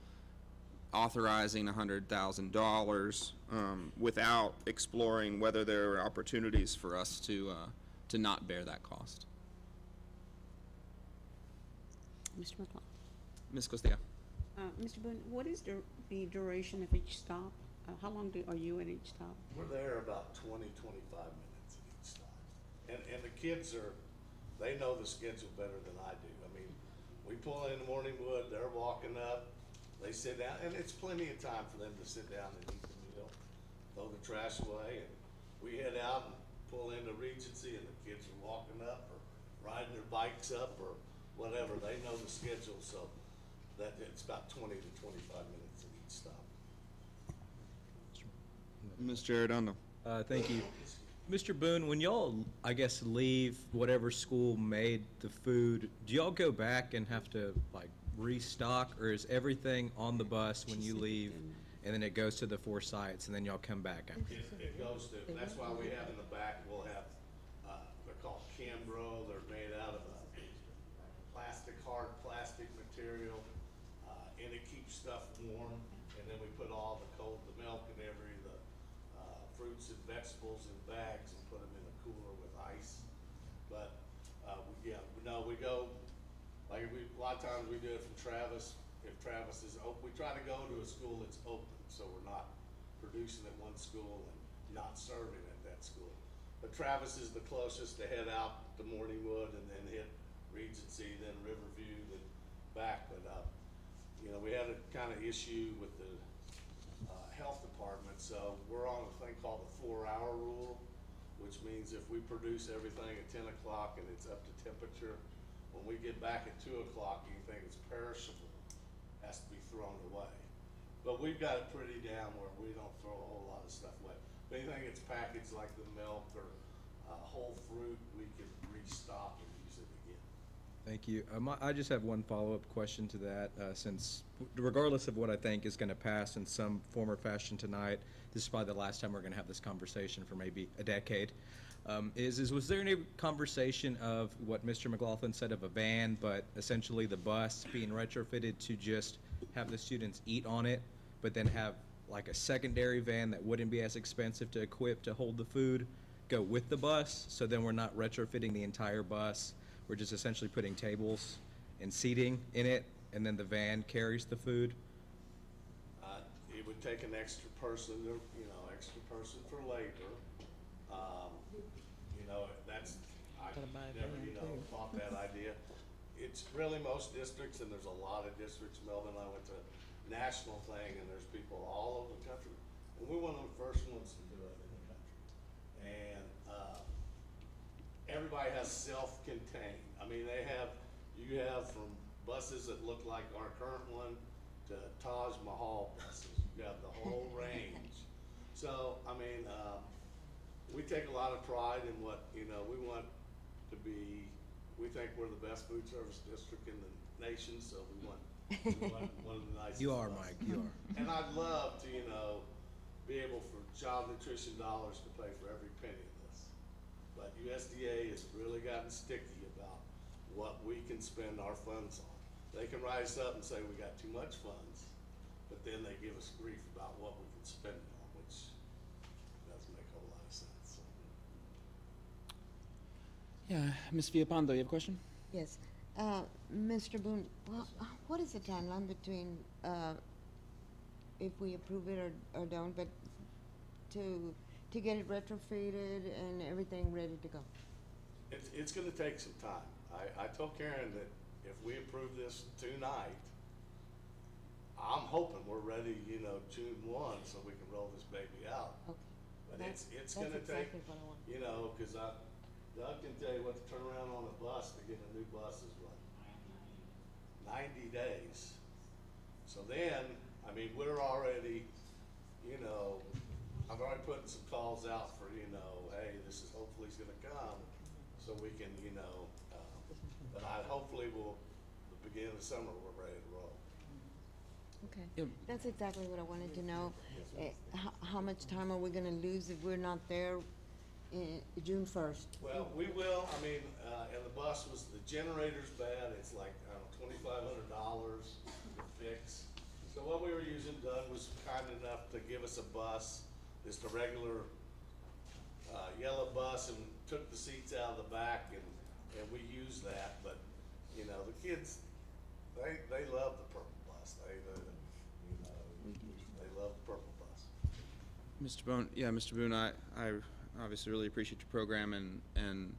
authorizing $100,000 without exploring whether there are opportunities for us to not bear that cost. Mr. McClellan. Ms. Costilla. Mr. Boone, what is the duration of each stop? How long are you at each stop? We're there about 20, 25 minutes at each stop. And the kids they know the schedule better than I do. I mean, we pull in Morningwood, they're walking up, they sit down, and it's plenty of time for them to sit down and eat the meal, throw the trash away, and we head out and pull into Regency, and the kids are walking up or riding their bikes up or whatever. They know the schedule, so that it's about 20 to 25 minutes at each stop. Mr. Arredondo. Thank you. Mr. Boone, when y'all, I guess, leave whatever school made the food, do y'all go back and have to, like, restock, or is everything on the bus when you leave, and then it goes to the 4 sites, and then y'all come back after? It goes to, that's why we have in the back, we'll have, they're called Cambro, they're made out of hard plastic material, and it keeps stuff warm, and then we put all the milk and the fruits and vegetables in bags and put them in a cooler with ice. But we go, like a lot of times we do it from Travis. If Travis is open, we try to go to a school that's open, so we're not producing at one school and not serving at that school. But Travis is the closest to head out to Morningwood and then hit Regency, then Riverview, then back. But we had a kind of issue with the health department, so we're on a thing called the 4-hour rule, which means if we produce everything at 10 o'clock and it's up to temperature, when we get back at 2 o'clock, anything that's perishable has to be thrown away. But we've got it pretty down where we don't throw a whole lot of stuff away. But anything that's packaged like the milk or whole fruit, we can restock and use it again. Thank you. I just have one follow-up question to that, since regardless of what I think is going to pass in some form or fashion tonight, this is probably the last time we're going to have this conversation for maybe a decade. Was there any conversation of what Mr. McLaughlin said of a van, but essentially the bus being retrofitted to just have the students eat on it, but then have like a secondary van that wouldn't be as expensive to equip to hold the food go with the bus, so then we're not retrofitting the entire bus. We're just essentially putting tables and seating in it, and then the van carries the food. It would take an extra person, extra person for labor. I never, thought that idea. It's really most districts, and there's a lot of districts. Melvin and I went to a national thing, and there's people all over the country. And we're one of the first ones to do it in the country. And everybody has self-contained. I mean, you have from buses that look like our current one to Taj Mahal buses. You have the whole range. So, I mean, we take a lot of pride in what, we want to be, we think we're the best food service district in the nation, so we want one of the nicest. You are, buses. Mike, you are. And I'd love to, be able for child nutrition dollars to pay for every penny of this. But USDA has really gotten sticky about what we can spend our funds on. They can rise up and say we got too much funds, but then they give us grief about what we can spend it on, which doesn't make a whole lot of sense. Yeah, Ms. Villapando, you have a question? Yes. Mr. Boone, what is the timeline between if we approve it or don't, but to get it retrofitted and everything ready to go? It's gonna take some time. I told Karen that if we approve this tonight, I'm hoping we're ready, June 1, so we can roll this baby out. Okay. But it's gonna take, exactly what I want. because Doug can tell you what the turnaround on a bus to get a new bus is like 90 days. So then, I mean, we're already, I've already put some calls out for, hey, this is hopefully he's gonna come, so we can, but hopefully the beginning of the summer, we're ready to roll. Okay. Yep. That's exactly what I wanted to know. How much time are we gonna lose if we're not there June 1st? Well, we will. I mean, and the bus was, the generator's bad. It's like, $2,500 to fix. So what we were using, Doug was kind enough to give us a bus. It's the regular yellow bus, and took the seats out of the back, and we used that. But, the kids, they love the purple bus. They love the purple bus. Mr. Boone, Mr. Boone, I obviously really appreciate your program, and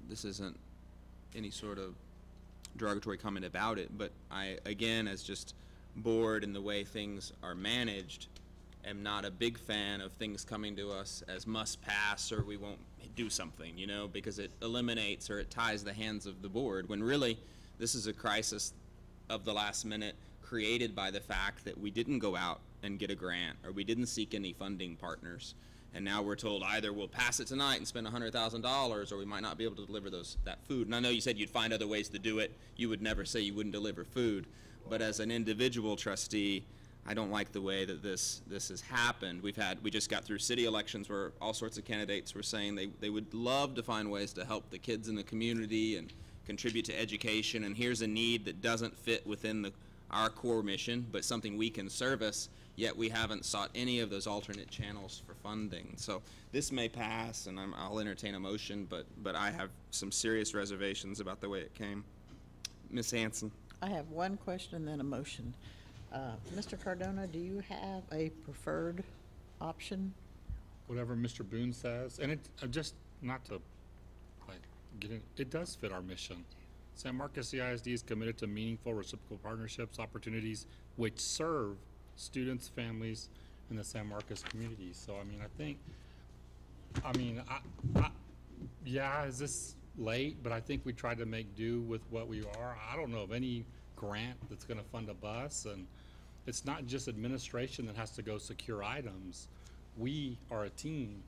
this isn't any sort of derogatory comment about it, but I, again, as just board and the way things are managed, am not a big fan of things coming to us as must pass or we won't do something, because it eliminates or it ties the hands of the board, when really this is a crisis of the last minute created by the fact that we didn't go out and get a grant, or we didn't seek any funding partners. And now we're told either we'll pass it tonight and spend $100,000, or we might not be able to deliver that food. And I know you said you'd find other ways to do it. You would never say you wouldn't deliver food. But as an individual trustee, I don't like the way that this has happened. We just got through city elections where all sorts of candidates were saying they would love to find ways to help the kids in the community and contribute to education. And here's a need that doesn't fit within our core mission, but something we can service. Yet we haven't sought any of those alternate channels for funding. So this may pass, and I'll entertain a motion, but I have some serious reservations about the way it came. Ms. Hanson. I have one question and then a motion. Mr. Cardona, do you have a preferred option? Whatever Mr. Boone says, and just not to get in, it does fit our mission. San Marcos CISD is committed to meaningful reciprocal partnerships opportunities which serve students, families, and the San Marcos community. So, is this late? But I think we tried to make do with what we are. I don't know of any grant that's going to fund a bus, and it's not just administration that has to go secure items. We are a team.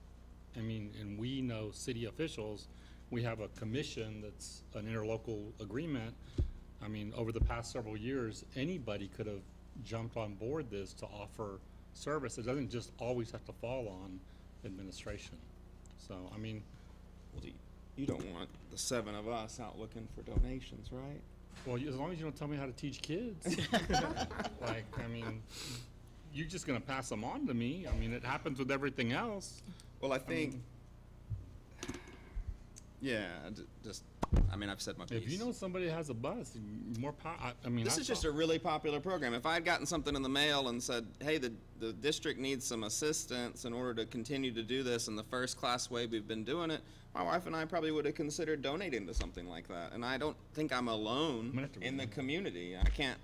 And we know city officials. We have a commission that's an interlocal agreement. Over the past several years, anybody could have jumped on board this to offer service. It doesn't just always have to fall on administration. So, Well, you don't want the 7 of us out looking for donations, right? Well, as long as you don't tell me how to teach kids. You're just going to pass them on to me. It happens with everything else. Well, I think Yeah, just, I mean, I've said my piece. If you know somebody that has a bus, more power. I mean, This is just a really popular program. If I had gotten something in the mail and said, hey, the district needs some assistance in order to continue to do this in the first class way we've been doing it, my wife and I probably would have considered donating to something like that. And I don't think I'm alone in the community. I can't,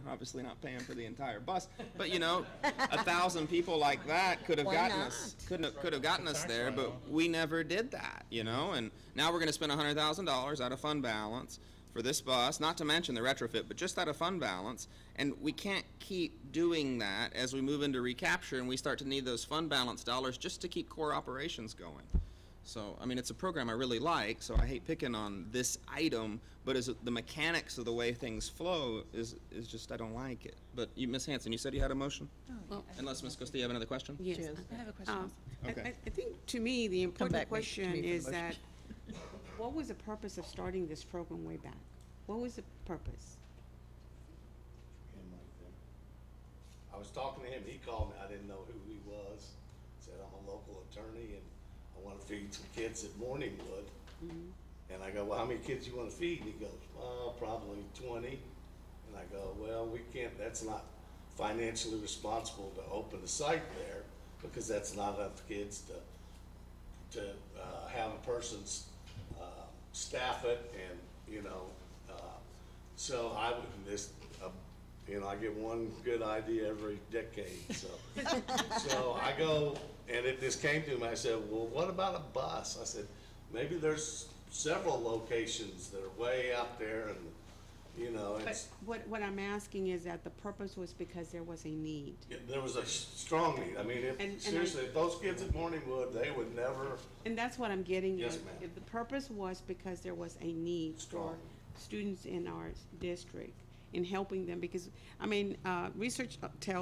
obviously not paying for the entire bus, but you know, 1,000 people like that could have gotten us, could have gotten us there, but we never did that, you know, and now we're going to spend $100,000 out of fund balance for this bus, not to mention the retrofit, but just out of fund balance, and we can't keep doing that as we move into recapture and we start to need those fund balance dollars just to keep core operations going. So, I mean, it's a program I really like, so I hate picking on this item, but as the mechanics of the way things flow is just, I don't like it. But you, Ms. Hanson, you said you had a motion? Well, Unless Ms. Costa, you have another question? Yes. I have a question. Okay. I think, to me, the important back to question me for the is motion. that, what was the purpose of starting this program way back? What was the purpose? Him right there. I was talking to him, he called me, I didn't know who he was. Said, I'm a local attorney and I want to feed some kids at Morningwood. And I go, well, how many kids you want to feed? And he goes, well, probably 20. And I go, well, we can't, that's not financially responsible to open a site there because that's not enough kids to have a person staff it and, you know, so I would, you know, I get one good idea every decade, so. So I go, and it just came to me, I said, well, what about a bus? I said, maybe there's several locations that are way out there and, you know, But it's, what I'm asking is that the purpose was because there was a need. there was a strong need. I mean, And seriously, if those kids at Morningwood, they would never, And that's what I'm getting at. Yes, ma'am. If the purpose was because there was a need for students in our district in helping them, because, I mean, research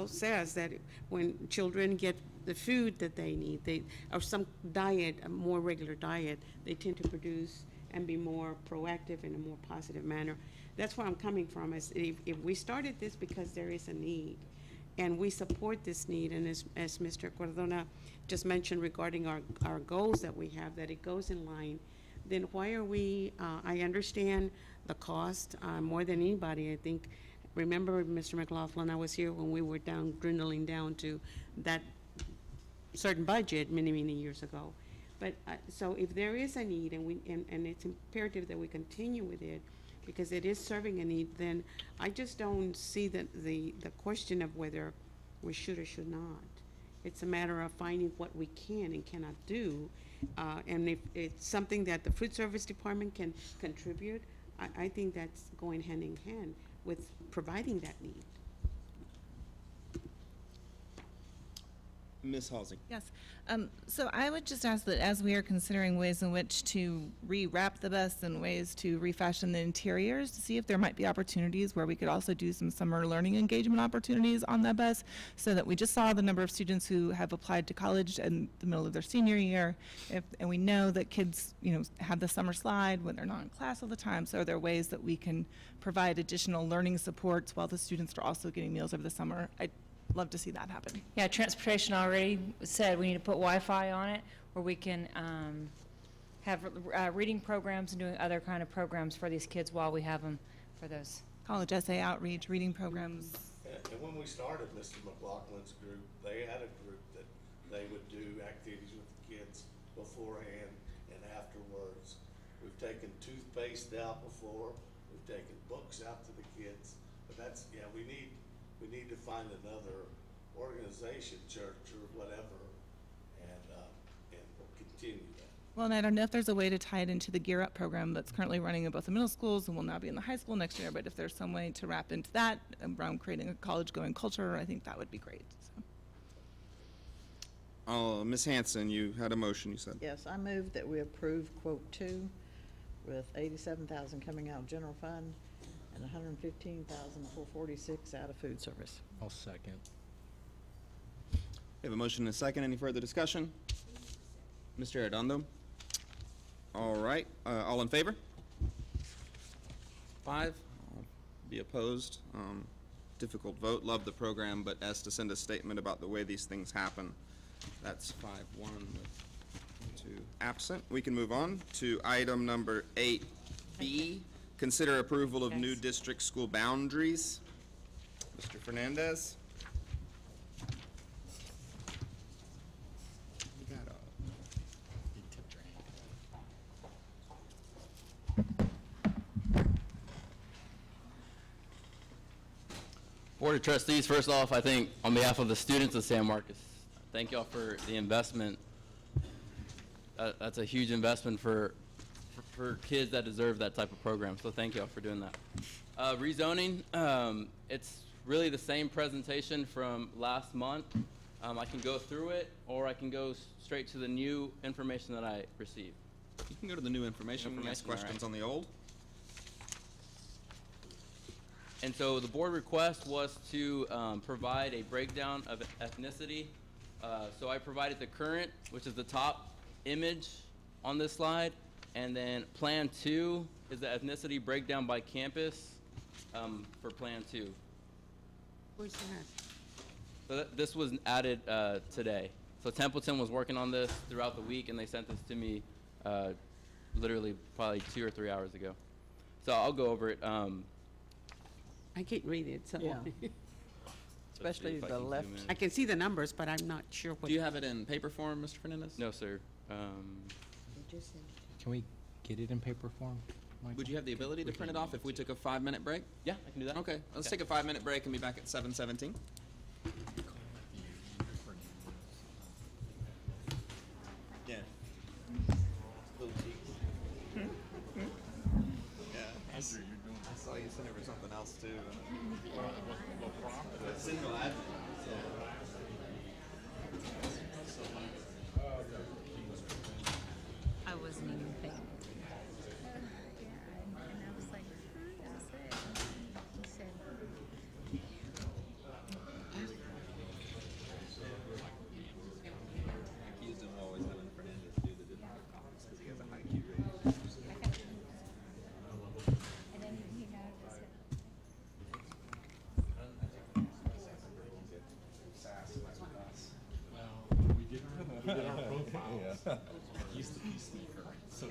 says that when children get the food that they need, or some diet, a more regular diet, they tend to produce and be more proactive in a more positive manner. That's where I'm coming from, is if we started this because there is a need, and we support this need, and as Mr. Cordona just mentioned regarding our goals that we have, that it goes in line, then why are we, I understand the cost more than anybody, I think. Remember, Mr. McLaughlin, I was here when we were dwindling down to that certain budget many, many years ago. But, so if there is a need, and it's imperative that we continue with it, because it is serving a need, then I just don't see the question of whether we should or should not. It's a matter of finding what we can and cannot do. And if it's something that the food service department can contribute, I think that's going hand in hand with providing that need. Ms. Halsey. Yes. So I would just ask that as we are considering ways in which to rewrap the bus and ways to refashion the interiors, to see if there might be opportunities where we could also do some summer learning engagement opportunities on that bus, so that we just saw the number of students who have applied to college in the middle of their senior year, and we know that kids, you know, have the summer slide when they're not in class all the time. So are there ways that we can provide additional learning supports while the students are also getting meals over the summer? I'd love to see that happen. Yeah, transportation already said we need to put Wi-Fi on it where we can have reading programs and doing other kind of programs for these kids while we have them for those. College essay outreach, reading programs. and when we started Mr. McLaughlin's group, they had a group that they would do activities with the kids beforehand and afterwards. We've taken toothpaste out before, we've taken books out to the kids, but that's, yeah, we need to find another organization, church or whatever, and continue that. Well, and I don't know if there's a way to tie it into the Gear Up program that's currently running in both the middle schools and will now be in the high school next year, but if there's some way to wrap into that around creating a college-going culture, I think that would be great. So. Ms. Hanson, you had a motion, you said. Yes, I move that we approve quote 2 with $87,000 coming out of general fund and $115,446 out of food service. I'll second. We have a motion and a second. Any further discussion? Mr. Arredondo? All right. All in favor? 5. I'll be opposed. Difficult vote. Love the program, but as to send a statement about the way these things happen, that's 5-1 with 2, absent. We can move on to item number 8B, consider approval of new district school boundaries. Mr. Fernandez. You got He tipped your Board of Trustees, first off, I think on behalf of the students of San Marcos, thank y'all for the investment. That's a huge investment for kids that deserve that type of program, so thank y'all for doing that. Rezoning, it's really the same presentation from last month. I can go through it, or I can go straight to the new information that I received. You can go to the new information. We can ask questions on the old. And so the board request was to provide a breakdown of ethnicity. So I provided the current, which is the top image on this slide, and then Plan 2 is the ethnicity breakdown by campus for Plan 2. Where's that? So this was added today. So Templeton was working on this throughout the week, and they sent this to me literally probably 2 or 3 hours ago. So I'll go over it. I can't read it, so. Yeah. Especially the left. I can see the numbers, but I'm not sure what. Do you have it in paper form, Mr. Fernandez? No, sir. Can we get it in paper form, Michael? Would you have the ability to print it off if we took a 5-minute break? Yeah, I can do that. Okay, let's take a 5-minute break and be back at 7:17. Yeah. I saw you sent over something else too. Single admin. I wasn't even thinking. Accused him of always having Fernandez do the different comments because he has a high Q rate. We did our profiles. He's the peacemaker, so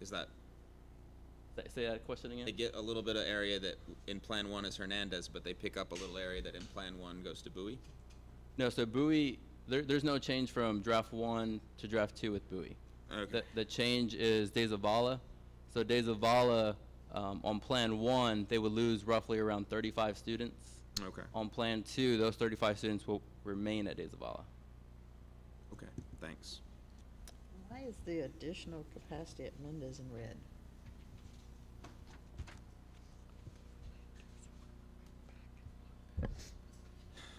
Is that? Say that question again? They get a little bit of area that in Plan 1 is Hernandez, but they pick up a little area that in Plan 1 goes to Bowie? No, so Bowie, there's no change from draft 1 to draft 2 with Bowie. Okay. The change is De Zavala. So De Zavala, on Plan 1, they would lose roughly around 35 students. Okay. On Plan 2, those 35 students will remain at De Zavala. Okay, thanks. Why is the additional capacity at Mendez in red?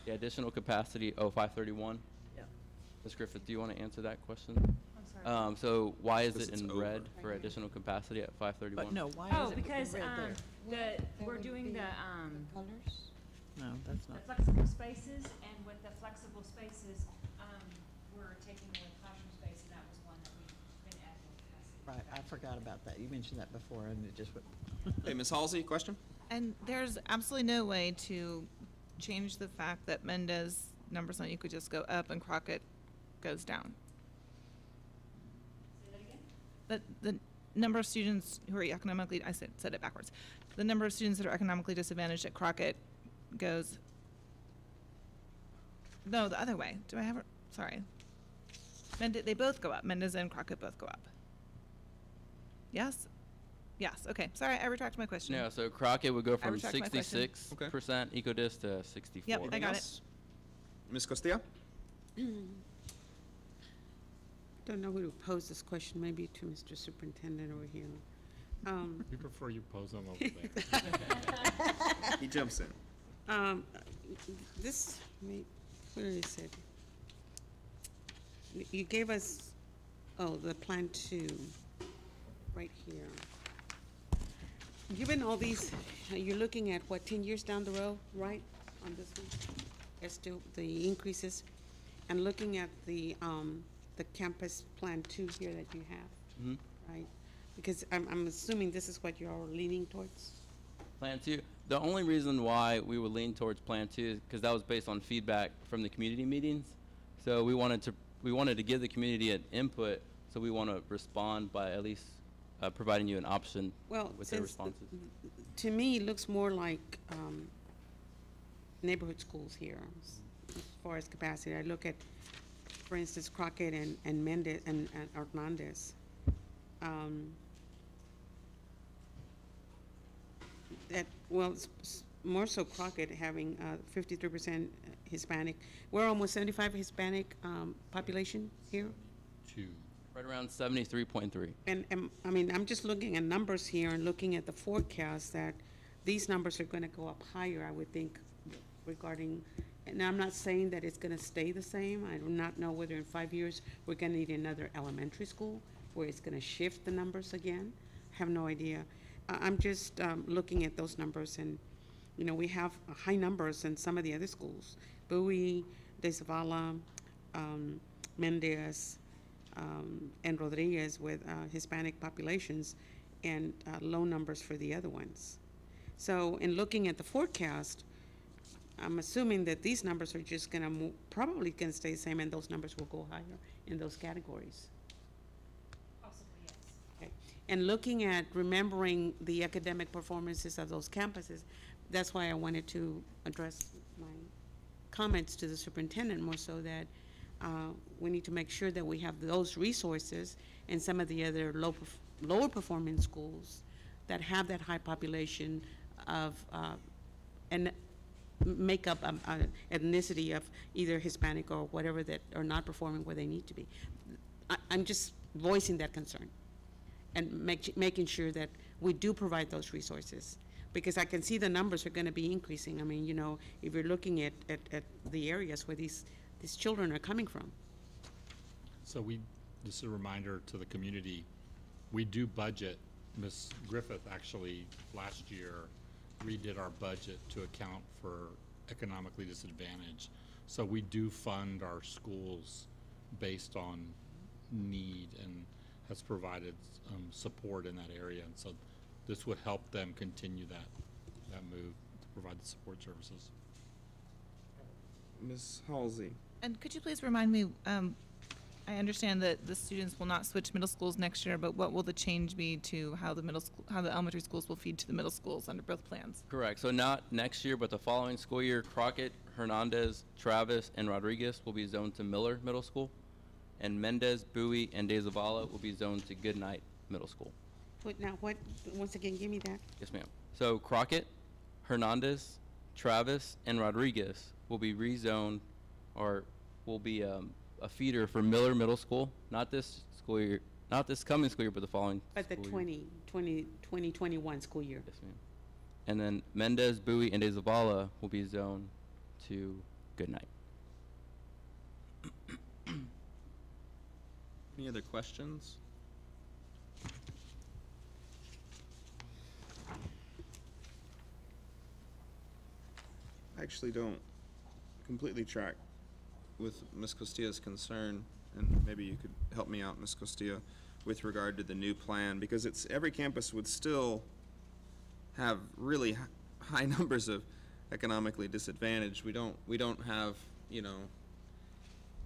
The additional capacity, 531? Yeah. Ms. Griffith, do you want to answer that question? I'm sorry. So why is Because it it's in over. red for additional capacity at 531? But no, why Oh, is it because, red there? we're doing the, Colors? No, that's the not. flexible spaces, and with the flexible spaces, we're taking away classroom space, and that was one that we've been adding capacity. Right, I forgot about that. You mentioned that before and it just went. Hey, Ms. Halsey, question? And there's absolutely no way to change the fact that Mendez numbers on you could just go up and Crockett goes down. Say that again? The number of students who are economically, I said it backwards. The number of students that are economically disadvantaged at Crockett goes, no, the other way. Do I have it? Sorry. They both go up. Mendez and Crockett both go up. Yes? Yes, okay. Sorry, I retract my question. No, so Crockett would go from retract my question. 66% Ecodis to 64. Yep, I got it. Else? Ms. Costilla? Don't know who to pose this question, maybe to Mr. Superintendent over here. We prefer you pose them over there. He jumps in. Where is it? You gave us, the Plan 2, right here. Given all these, you're looking at what, 10 years down the road, right, on this one, as to the increases, and looking at the campus Plan 2 here that you have, right? Because I'm assuming this is what you're all leaning towards? Plan 2. The only reason why we would lean towards Plan 2 is because that was based on feedback from the community meetings. So we wanted to give the community an input, so we want to respond by at least providing you an option with their responses. To me, it looks more like neighborhood schools here as far as capacity. I look at, for instance, Crockett and Mendez and Hernandez. More so Crockett having 53% Hispanic. We're almost 75 Hispanic population here. Right around 73.3. And I mean, I'm just looking at numbers here and looking at the forecast that these numbers are going to go up higher, I would think, regarding, and I'm not saying that it's going to stay the same. I do not know whether in 5 years we're going to need another elementary school where it's going to shift the numbers again. I have no idea. I'm just looking at those numbers, and we have high numbers in some of the other schools. Bowie, De Zavala, Mendez, and Rodriguez with Hispanic populations, and low numbers for the other ones. So in looking at the forecast, I'm assuming that these numbers are just going to probably going to stay the same, and those numbers will go higher in those categories. Possibly, yes. Okay. And looking at remembering the academic performances of those campuses, that's why I wanted to address my comments to the superintendent more so that we need to make sure that we have those resources in some of the other lower performing schools that have that high population of and make up ethnicity of either Hispanic or whatever that are not performing where they need to be. I'm just voicing that concern and making sure that we do provide those resources, because I can see the numbers are going to be increasing. I mean, if you're looking at the areas where these children are coming from. So just a reminder to the community, we do budget. Ms. Griffith actually last year redid our budget to account for economically disadvantaged. So we do fund our schools based on need and has provided support in that area. And so this would help them continue that move to provide the support services. Ms. Halsey. And could you please remind me, I understand that the students will not switch middle schools next year, but what will the change be to how the elementary schools will feed to the middle schools under both plans? Correct. So not next year, but the following school year, Crockett, Hernandez, Travis, and Rodriguez will be zoned to Miller Middle School, and Mendez, Bowie, and De Zavala will be zoned to Goodnight Middle School. Once again, give me that. Yes, ma'am. So Crockett, Hernandez, Travis, and Rodriguez will be rezoned, or will be a feeder for Miller Middle School, not this school year, not this coming school year, but the following But the school year. 2021 school year. Yes, ma'am. And then Mendez, Bowie, and De Zavala will be zoned to Goodnight. Any other questions? I actually don't completely track with Ms. Costilla's concern, and maybe you could help me out, Ms. Costilla, with regard to the new plan, because every campus would still have really high numbers of economically disadvantaged. We don't have,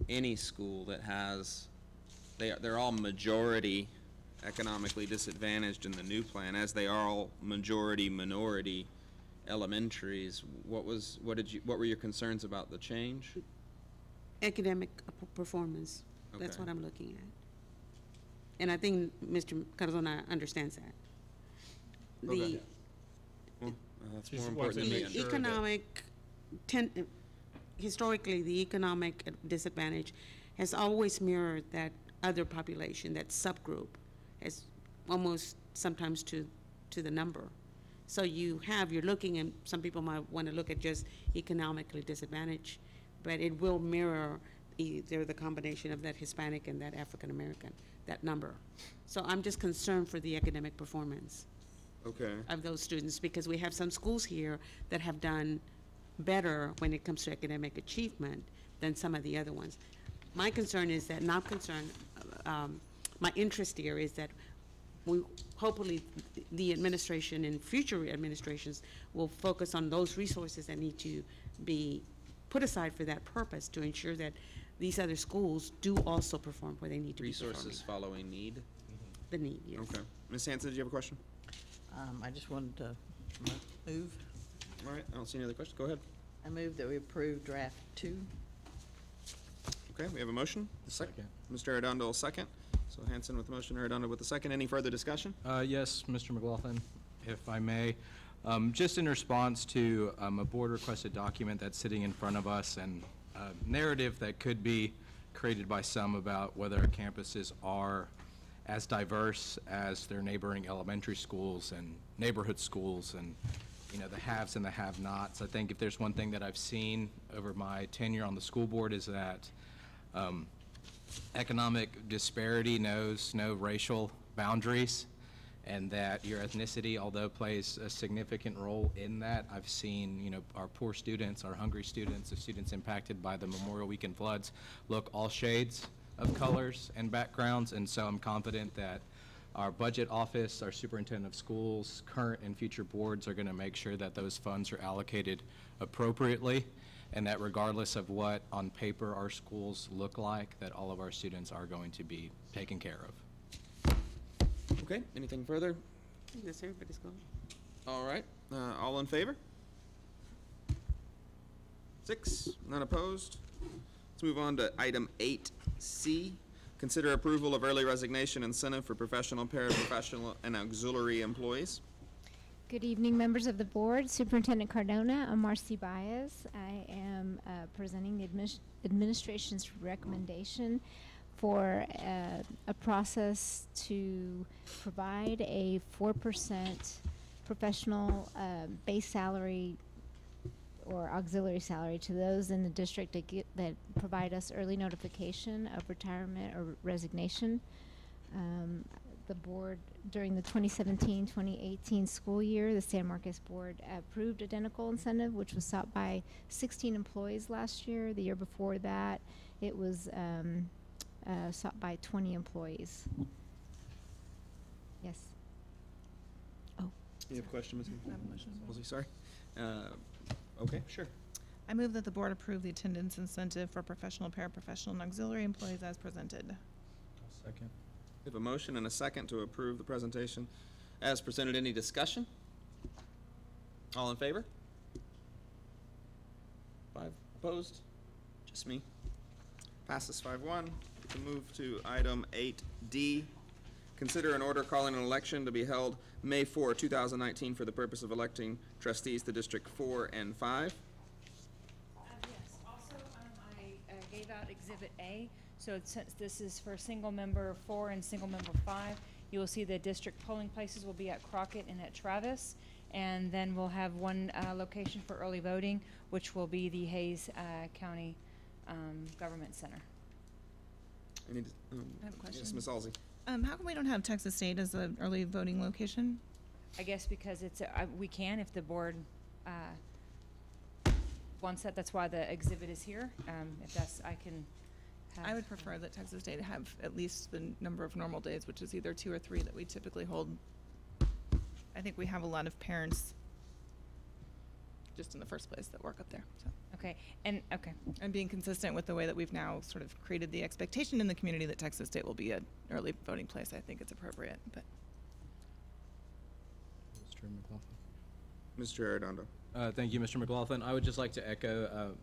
any school that has, they're all majority economically disadvantaged in the new plan, as they are all majority minority elementaries. What were your concerns about the change? Academic performance. That's Okay. what I'm looking at. And I think Mr. Cardona understands that. Okay. Well, that's Just more important than wanted to me. make sure Economic, historically, the economic disadvantage has always mirrored that other population, that subgroup, as almost sometimes to the number. So you're looking, and some people might want to look at just economically disadvantaged, but it will mirror either the combination of that Hispanic and that African American, that number. So I'm just concerned for the academic performance of those students, because we have some schools here that have done better when it comes to academic achievement than some of the other ones. My concern is that, not concern, my interest here is that hopefully the administration and future administrations will focus on those resources that need to be put aside for that purpose, to ensure that these other schools do also perform where they need to be performing. Resources following need? The need, yes. Okay. Ms. Hanson, did you have a question? I just wanted to move. All right, I don't see any other questions. Go ahead. I move that we approve draft 2. Okay, we have a motion. Second. Mr. Arredondo will second. So Hanson with the motion, Arredondo with the second. Any further discussion? Yes, Mr. McLaughlin, if I may. Just in response to a board-requested document that's sitting in front of us, and a narrative that could be created by some about whether our campuses are as diverse as their neighboring elementary schools and neighborhood schools, and the haves and the have-nots. I think if there's one thing that I've seen over my tenure on the school board is that economic disparity knows no racial boundaries, and that your ethnicity, although plays a significant role in that. I've seen, our poor students, our hungry students, the students impacted by the Memorial Weekend floods, look all shades of colors and backgrounds, and so I'm confident that our budget office, our superintendent of schools, current and future boards are going to make sure that those funds are allocated appropriately, and that regardless of what on paper our schools look like, that all of our students are going to be taken care of. Okay, anything further? Yes, everybody's going. All right, all in favor? 6, none opposed. Let's move on to item 8C. Consider approval of early resignation incentive for professional, paraprofessional, and auxiliary employees. Good evening, members of the board. Superintendent Cardona, I'm Marcy Baez. I am presenting the administration's recommendation for a process to provide a 4% professional base salary or auxiliary salary to those in the district that provide us early notification of retirement or resignation. The board, during the 2017-2018 school year, the San Marcos board approved identical incentive, which was sought by 16 employees last year. The year before that, it was sought by 20 employees. Yes. Oh. You have a question, Ms. I have a question. Woolsey? Sorry. Okay, sure. I move that the board approve the attendance incentive for professional, paraprofessional, and auxiliary employees as presented. Second. We have a motion and a second to approve the presentation as presented. Any discussion? All in favor? 5 opposed? Just me. Passes 5-1. We can move to item 8D. Consider an order calling an election to be held May 4, 2019 for the purpose of electing trustees to District 4 and 5. Yes, also, I gave out Exhibit A, so since this is for single member 4 and single member 5, you will see the district polling places will be at Crockett and at Travis, and then we'll have one location for early voting, which will be the Hayes County Government Center. I have a question. Yes, Ms. Halsey. How come we don't have Texas State as an early voting location? I guess because it's, we can if the board wants that. That's why the exhibit is here. If that's, I can have. I would prefer that Texas State have at least the number of normal days, which is either 2 or 3 that we typically hold. I think we have a lot of parents just in the first place that work up there. So. Okay, and okay. And being consistent with the way that we've now sort of created the expectation in the community that Texas State will be an early voting place, I think it's appropriate. But Mr. McLaughlin. Mr. Arredondo. Thank you, Mr. McLaughlin. I would just like to echo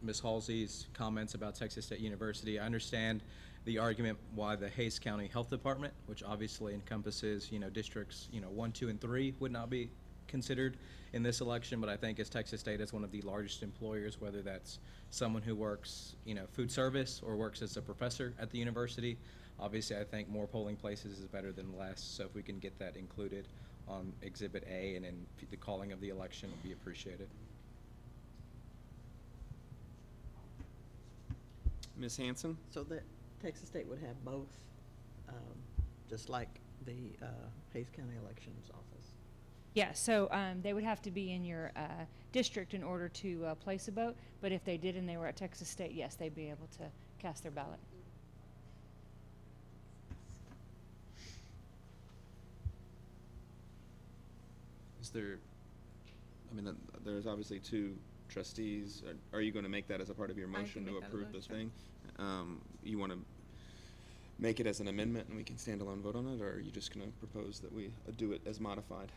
Ms. Halsey's comments about Texas State University. I understand the argument why the Hayes County Health Department, which obviously encompasses, districts, 1, 2, and 3 would not be considered in this election, but I think as Texas State is one of the largest employers, whether that's someone who works, food service or works as a professor at the university, obviously I think more polling places is better than less. So if we can get that included on Exhibit A and in the calling of the election, would be appreciated. Ms. Hanson? So that Texas State would have both, just like the Hayes County Elections Office. Yeah, so they would have to be in your district in order to place a vote, but if they did and they were at Texas State, yes, they'd be able to cast their ballot. Is there, there's obviously 2 trustees. Are you going to make that as a part of your motion to approve the thing? You want to make it as an amendment and we can stand alone vote on it, or are you just going to propose that we do it as modified?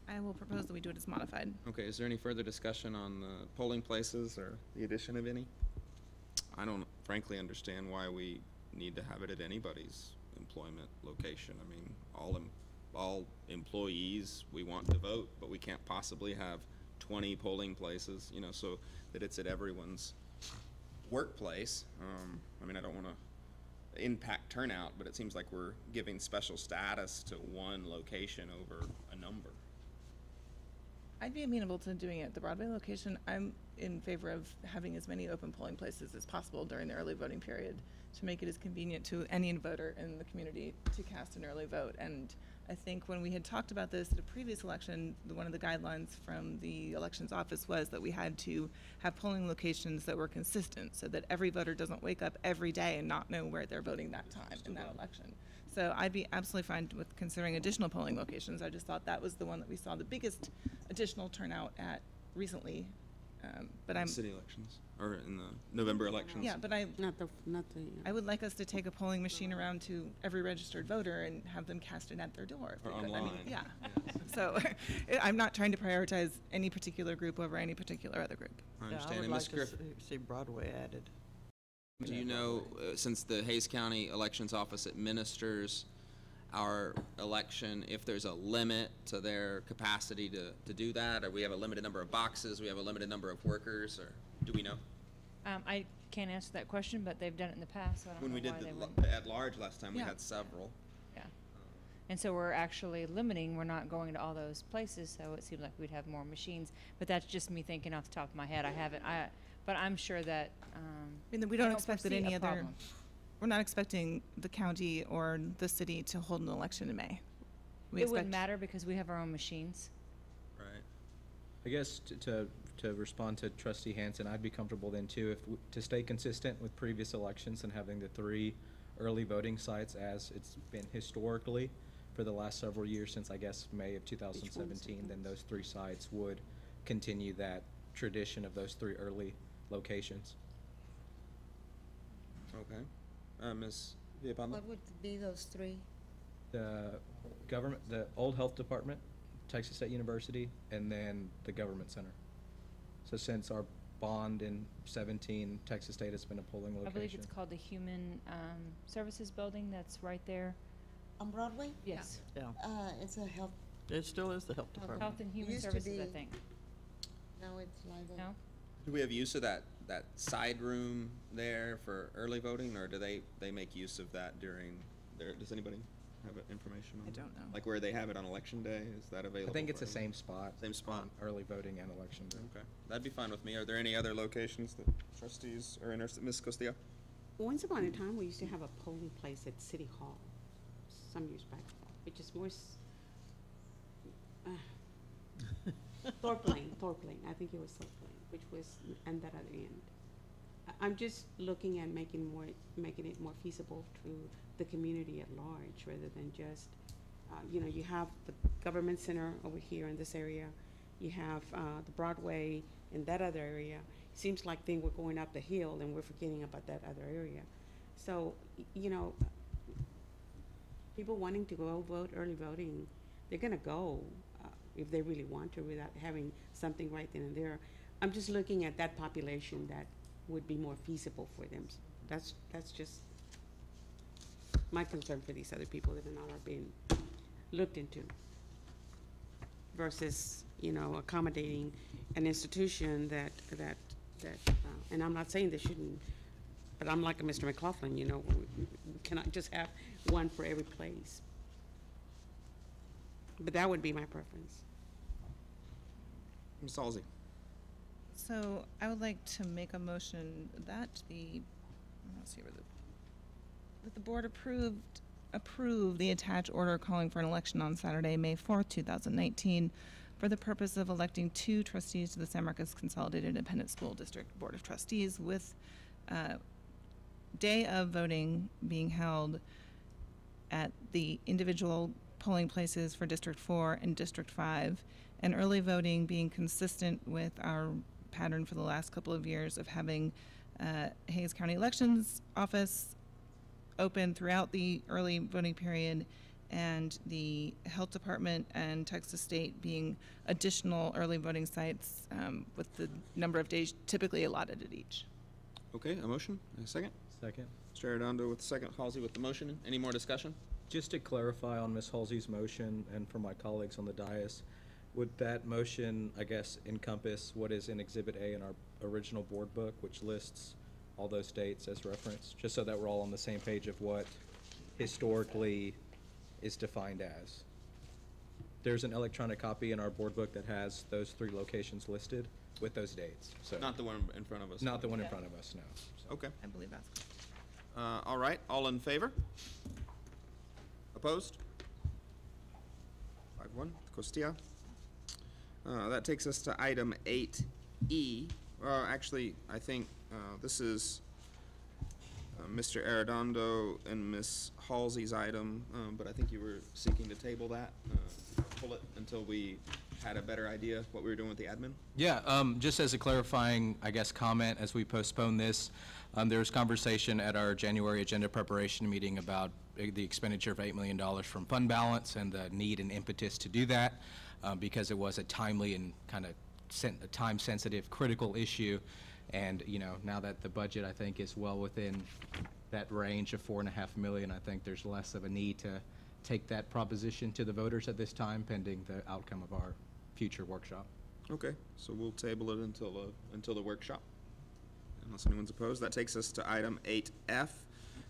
I will propose that we do it as modified. Okay, is there any further discussion on the polling places or the addition of any? I don't frankly understand why we need to have it at anybody's employment location. I mean, all employees, we want to vote, but we can't possibly have 20 polling places, so that it's at everyone's workplace. I don't want to impact turnout, but it seems like we're giving special status to one location over a number. I'd be amenable to doing it at the Broadway location. I'm in favor of having as many open polling places as possible during the early voting period to make it as convenient to any voter in the community to cast an early vote. And I think when we had talked about this at a previous election, one of the guidelines from the elections office was that we had to have polling locations that were consistent so that every voter doesn't wake up every day and not know where they're voting that time in that election. So I'd be absolutely fine with considering additional polling locations. I just thought that was the one that we saw the biggest additional turnout at recently. But I'm city elections or in the November elections. Yeah, but I would like us to take a polling machine around to every registered voter and have them cast it at their door. Or online. Yeah. So I'm not trying to prioritize any particular group over any particular other group. I understand. I would And like Ms. to see Broadway added. Do you know, since the Hayes County Elections Office administers our election, if there's a limit to their capacity to do that, or we have a limited number of boxes, we have a limited number of workers, or do we know? I can't answer that question, but they've done it in the past, so I don't When know we did why they the wouldn't. at-large last time, we Yeah. had several. Yeah. And so we're actually limiting, we're not going to all those places, so it seems like we'd have more machines. But that's just me thinking off the top of my head. But I'm sure that, I mean, we don't expect that foresee any a other, problem. we're not expecting the county or the city to hold an election in May. It wouldn't matter because we have our own machines. Right. I guess to respond to Trustee Hanson, I'd be comfortable then too, to stay consistent with previous elections and having the 3 early voting sites as it's been historically for the last several years since I guess May of 2017, then those 3 sites would continue that tradition of those 3 early locations. Okay. Ms. Villapando? What would be those 3? The government, the old health department, Texas State University, and then the government center. So since our bond in 17, Texas State has been a polling location. I believe it's called the Human Services Building that's right there. On Broadway? Yes. Yeah. It's a health. It still is the health department. Health and Human Used to Services, I be. think. Now it's like. No? Do we have use of that side room there for early voting, or do they make use of that during their, does anybody have information on I that? don't know. Like where they have it on election day, is that available? I think it's for the everyone? same spot. Same spot. on early voting and election day. Okay, that'd be fine with me. Are there any other locations that trustees are interested? Ms. Costillo? Once upon a time, we used to have a polling place at City Hall, some years back, which is more, Thorpe Lane, I think it was Thorpe Lane, which was on that other end. I'm just looking at making it more feasible to the community at large, rather than just, you have the government center over here in this area, you have the Broadway in that other area. Seems like we're going up the hill and we're forgetting about that other area. So, people wanting to go vote early voting, they're gonna go if they really want to, without having something right then and there. I'm just looking at that population that would be more feasible for them. That's just my concern for these other people that are not being looked into, versus, accommodating an institution that and I'm not saying they shouldn't, but I'm like a Mr. McLaughlin, we cannot just have one for every place. But that would be my preference. Ms. Halsey? So I would like to make a motion that that the board approve the attached order calling for an election on Saturday, May 4th, 2019, for the purpose of electing 2 trustees to the San Marcos Consolidated Independent School District Board of Trustees, with day of voting being held at the individual polling places for District 4 and District 5, and early voting being consistent with our pattern for the last couple of years of having Hays County Elections Office open throughout the early voting period, and the Health Department and Texas State being additional early voting sites with the number of days typically allotted at each. Okay, a motion, a second? Second. Mr. Arredondo with the second, Halsey with the motion. Any more discussion? Just to clarify on Ms. Halsey's motion, and for my colleagues on the dais, would that motion, I guess, encompass what is in Exhibit A in our original board book, which lists all those dates as reference, just so that we're all on the same page of what historically is defined as? There's an electronic copy in our board book that has those 3 locations listed with those dates, so. Not the one in front of us? Not the one in front of us, no. So. Okay. I believe that's correct. All right, all in favor? Opposed? 5-1, Costilla. That takes us to item 8E. Actually, I think this is Mr. Arredondo and Ms. Halsey's item, but I think you were seeking to table that, pull it until we had a better idea of what we were doing with the admin? Yeah, just as a clarifying, I guess, comment as we postpone this, there was conversation at our January agenda preparation meeting about the expenditure of $8 million from fund balance and the need and impetus to do that, because it was a timely and kind of a time-sensitive, critical issue. And, now that the budget, I think, is well within that range of $4.5 million, I think there's less of a need to take that proposition to the voters at this time, pending the outcome of our future workshop. Okay, so we'll table it until the workshop, unless anyone's opposed. That takes us to item 8F.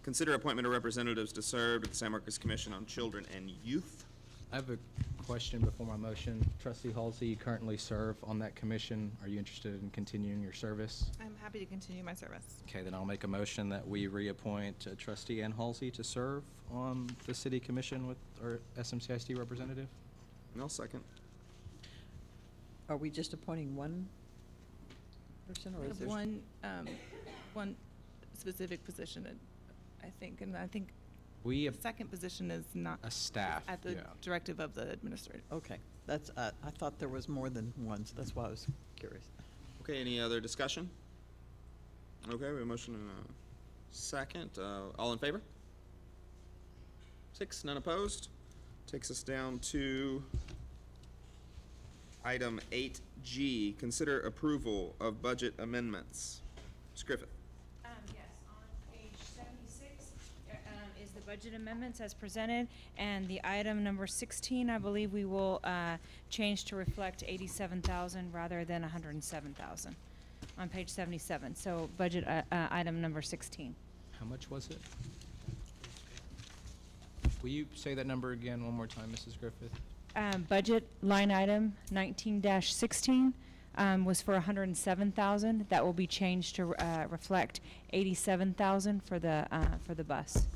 Consider appointment of representatives to serve at the San Marcos Commission on Children and Youth. I have a question before my motion. Trustee Halsey, you currently serve on that commission. Are you interested in continuing your service? I'm happy to continue my service. Okay, then I'll make a motion that we reappoint Trustee Ann Halsey to serve on the City Commission with our SMCISD representative. And I'll second. Are we just appointing one person, or is there? One specific position, I think, and I think the second position is not a staff at the directive of the administrator. Okay, that's, I thought there was more than one, so that's why I was curious. Okay, any other discussion? Okay, we have a motion and a second. All in favor? 6, none opposed. Takes us down to item 8G, consider approval of budget amendments. Ms. Griffith. Yes, on page 76 is the budget amendments as presented, and the item number 16, I believe we will change to reflect 87,000 rather than 107,000 on page 77. So budget item number 16. How much was it? Will you say that number again one more time, Mrs. Griffith? Budget line item 19-16 was for 107,000. That will be changed to reflect 87,000 for the bus,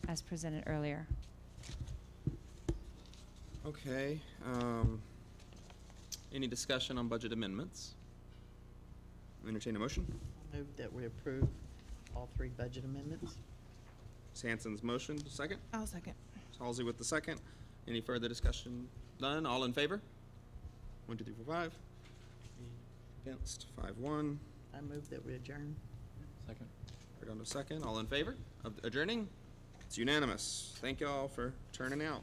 as presented earlier. Okay, any discussion on budget amendments? Entertain a motion. Move that we approve all 3 budget amendments. Ms. Hanson's motion, second. I'll second. Ms. Halsey with the second. Any further discussion? None. All in favor? 1, 2, 3, 4, 5. Against, 5-1. I move that we adjourn. Second. We're down to second. All in favor of adjourning? It's unanimous. Thank you all for turning out.